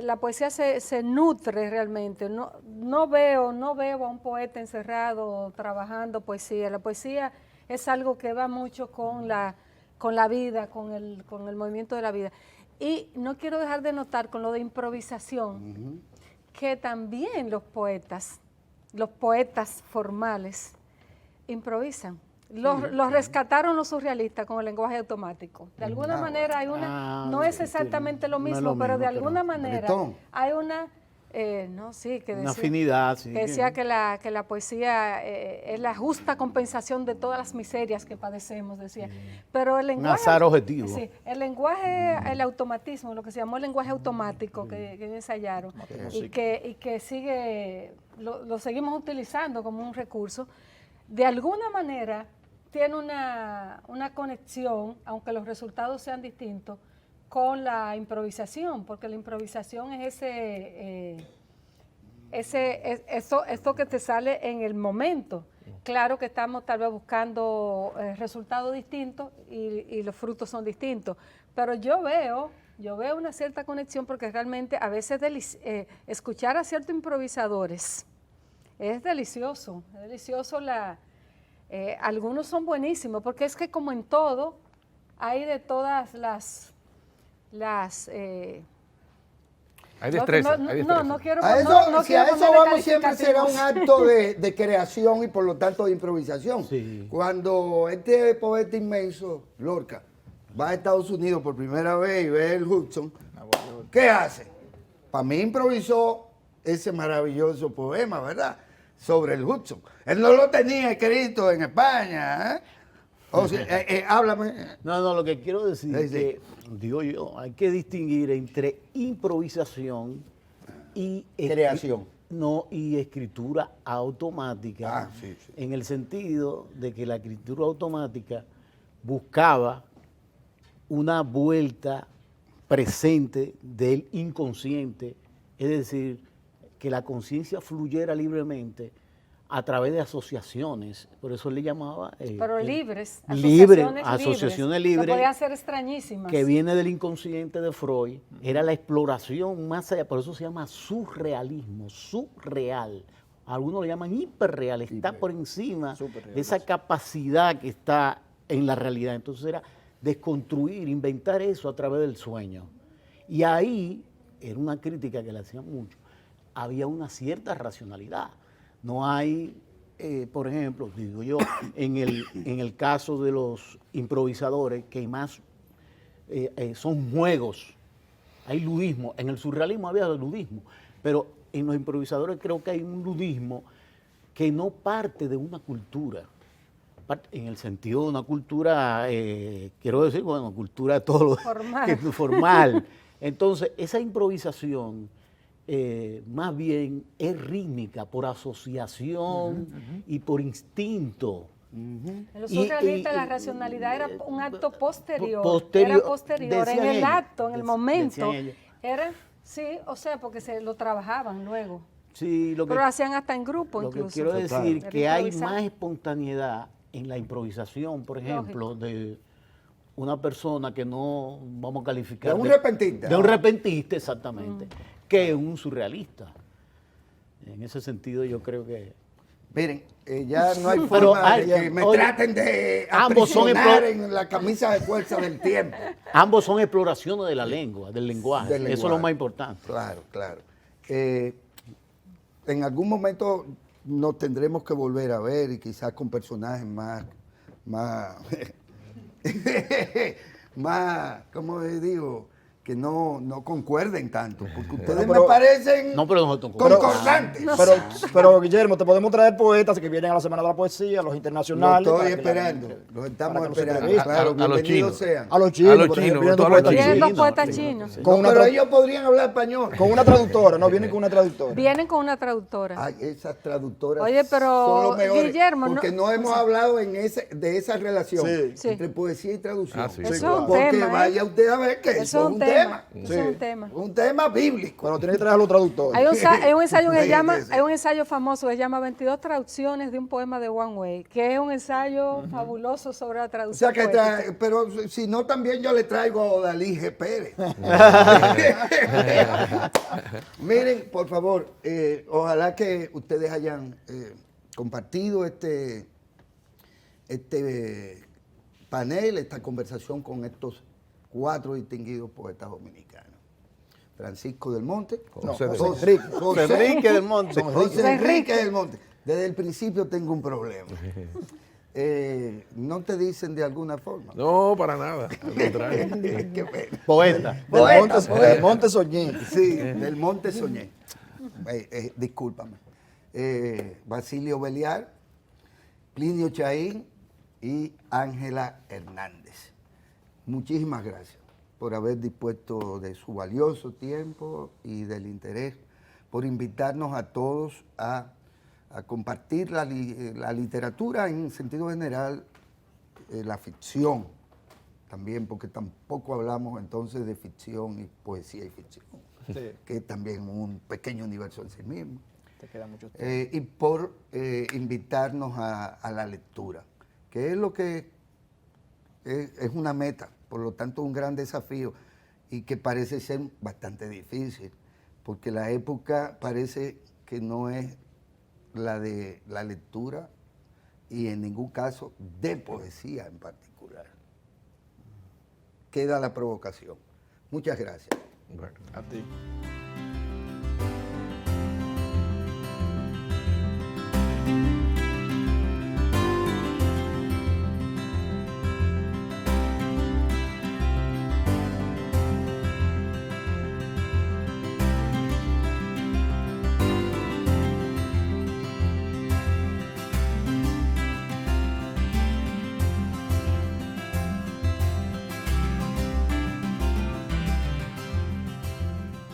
La poesía se nutre realmente. No veo a un poeta encerrado trabajando poesía. La poesía es algo que va mucho con la vida, con el movimiento de la vida. Y no quiero dejar de notar con lo de improvisación, que también los poetas formales, improvisan. Los rescataron los surrealistas con el lenguaje automático. De alguna manera hay no es exactamente lo no es mismo, lo pero de mismo, alguna manera Bretón. hay una, que Una decía, afinidad, sí. que decía que la poesía es la justa compensación de todas las miserias que padecemos, decía. Pero el lenguaje... azar objetivo. Sí, el lenguaje, el automatismo, lo que se llamó el lenguaje automático que ensayaron y que sigue, lo seguimos utilizando como un recurso, de alguna manera tiene una conexión, aunque los resultados sean distintos, con la improvisación, porque la improvisación es esto que te sale en el momento. Claro que estamos tal vez buscando resultados distintos y los frutos son distintos, pero yo veo una cierta conexión porque realmente a veces escuchar a ciertos improvisadores es delicioso algunos son buenísimos, porque es que como en todo, hay de todas Hay destreza, hay destreza. no quiero A eso, no si a quiero eso ponerle vamos, siempre será un calificativos. acto de creación y por lo tanto de improvisación. Sí. Cuando este poeta inmenso, Lorca, va a Estados Unidos por primera vez y ve el Hudson, ¿qué hace? Para mí improvisó ese maravilloso poema, ¿verdad? Sobre el Hudson. Él no lo tenía escrito en España, ¿eh? O sea, háblame. No, lo que quiero decir Sí, es sí. que, digo yo, hay que distinguir entre improvisación y Creación. y escritura automática, Ah, sí, sí. en el sentido de que la escritura automática buscaba una vuelta presente del inconsciente, es decir, que la conciencia fluyera libremente a través de asociaciones, por eso le llamaba... Pero libres, asociaciones libres, que podían ser extrañísimas. que viene del inconsciente de Freud, era la exploración más allá, por eso se llama surrealismo, surreal. Algunos lo llaman hiperreal, está por encima de esa capacidad que está en la realidad. Entonces era desconstruir, inventar eso a través del sueño. Y ahí, era una crítica que le hacían mucho, había una cierta racionalidad. No hay, por ejemplo, digo yo, en el caso de los improvisadores, que más son juegos, hay ludismo. En el surrealismo había ludismo, pero en los improvisadores creo que hay un ludismo que no parte de una cultura, en el sentido de una cultura, quiero decir, bueno, cultura de todo lo Formal. formal. Entonces, esa improvisación más bien es rítmica por asociación y por instinto. En los surrealistas la racionalidad era un acto posterior. Posterior, Era posterior, en decían el ellos, acto, en el momento. decían ellos. Era, sí, o sea, porque se lo trabajaban luego. Sí, Pero lo hacían hasta en grupo lo que incluso. quiero decir Era que hay improvisar. más espontaneidad en la improvisación, por ejemplo, de una persona que no vamos a calificar. De un repentista. De un repentista, exactamente, que un surrealista. En ese sentido yo creo que... Miren, ya no hay Pero forma de hay- que me oye, traten de ambos son aprisionar en la camisa de fuerza del tiempo. Ambos son exploraciones de la lengua, del lenguaje. Del Eso es lo lenguaje. más importante. Claro, claro. En algún momento nos tendremos que volver a ver y quizás con personajes más, más, ¿cómo les digo? que no concuerden tanto, porque ustedes pero- me parecen No, pero nosotros concordantes. Pero Guillermo, te podemos traer poetas que vienen a la Semana de la Poesía, los Lo internacionales. estoy para que la esperando, den- los para estamos que nos esperando. entrevisten. Claro, A los bienvenidos chinos. sean. A los chinos, A los por ejemplo, chinos, vienen todos dos los poetas Vienen dos chinos. poetas chinos. Con No, una pero tra- ellos podrían hablar español. Con una traductora, no, vienen con una traductora. Vienen con una traductora. Ay, esas traductoras Oye, pero, son los mejores, Guillermo, porque no hemos hablado de esa relación Sí. entre poesía y traducción. Ah, sí. Eso es claro. un Porque tema. vaya usted a ver que Eso es un tema. Eso es un tema. un tema bíblico. Pero tiene que traer a los traductores. Hay un ensayo que se Sí, llama, sí, sí. hay un ensayo famoso que se llama 22 traducciones de un poema de One Way, que es un ensayo fabuloso sobre la O traducción. sea que poética. pero si no también yo le traigo a Odalí G. Pérez. Miren, por favor, ojalá que ustedes hayan compartido este panel, esta conversación con estos 4 distinguidos poetas dominicanos. Francisco del Monte, José del José Enrique del Monte. José Enrique del Monte. Desde el principio tengo un problema. ¿No te dicen de alguna forma? No, para nada. Al contrario. Qué pena. Poeta. Del Monte Soñé. Sí, del Monte Soñé. Discúlpame. Basilio Beliar, Plinio Chaín y Ángela Hernández. Muchísimas gracias por haber dispuesto de su valioso tiempo y del interés, por invitarnos a todos a compartir la literatura en sentido general, la ficción también, porque tampoco hablamos entonces de ficción y poesía y ficción, que es también un pequeño universo en sí mismo. Te queda mucho tiempo. Y por invitarnos a la lectura, que es lo que es una meta, por lo tanto un gran desafío y que parece ser bastante difícil, porque la época parece que no es la de la lectura y en ningún caso de poesía en particular. Queda la provocación. Muchas gracias. Bueno. A ti.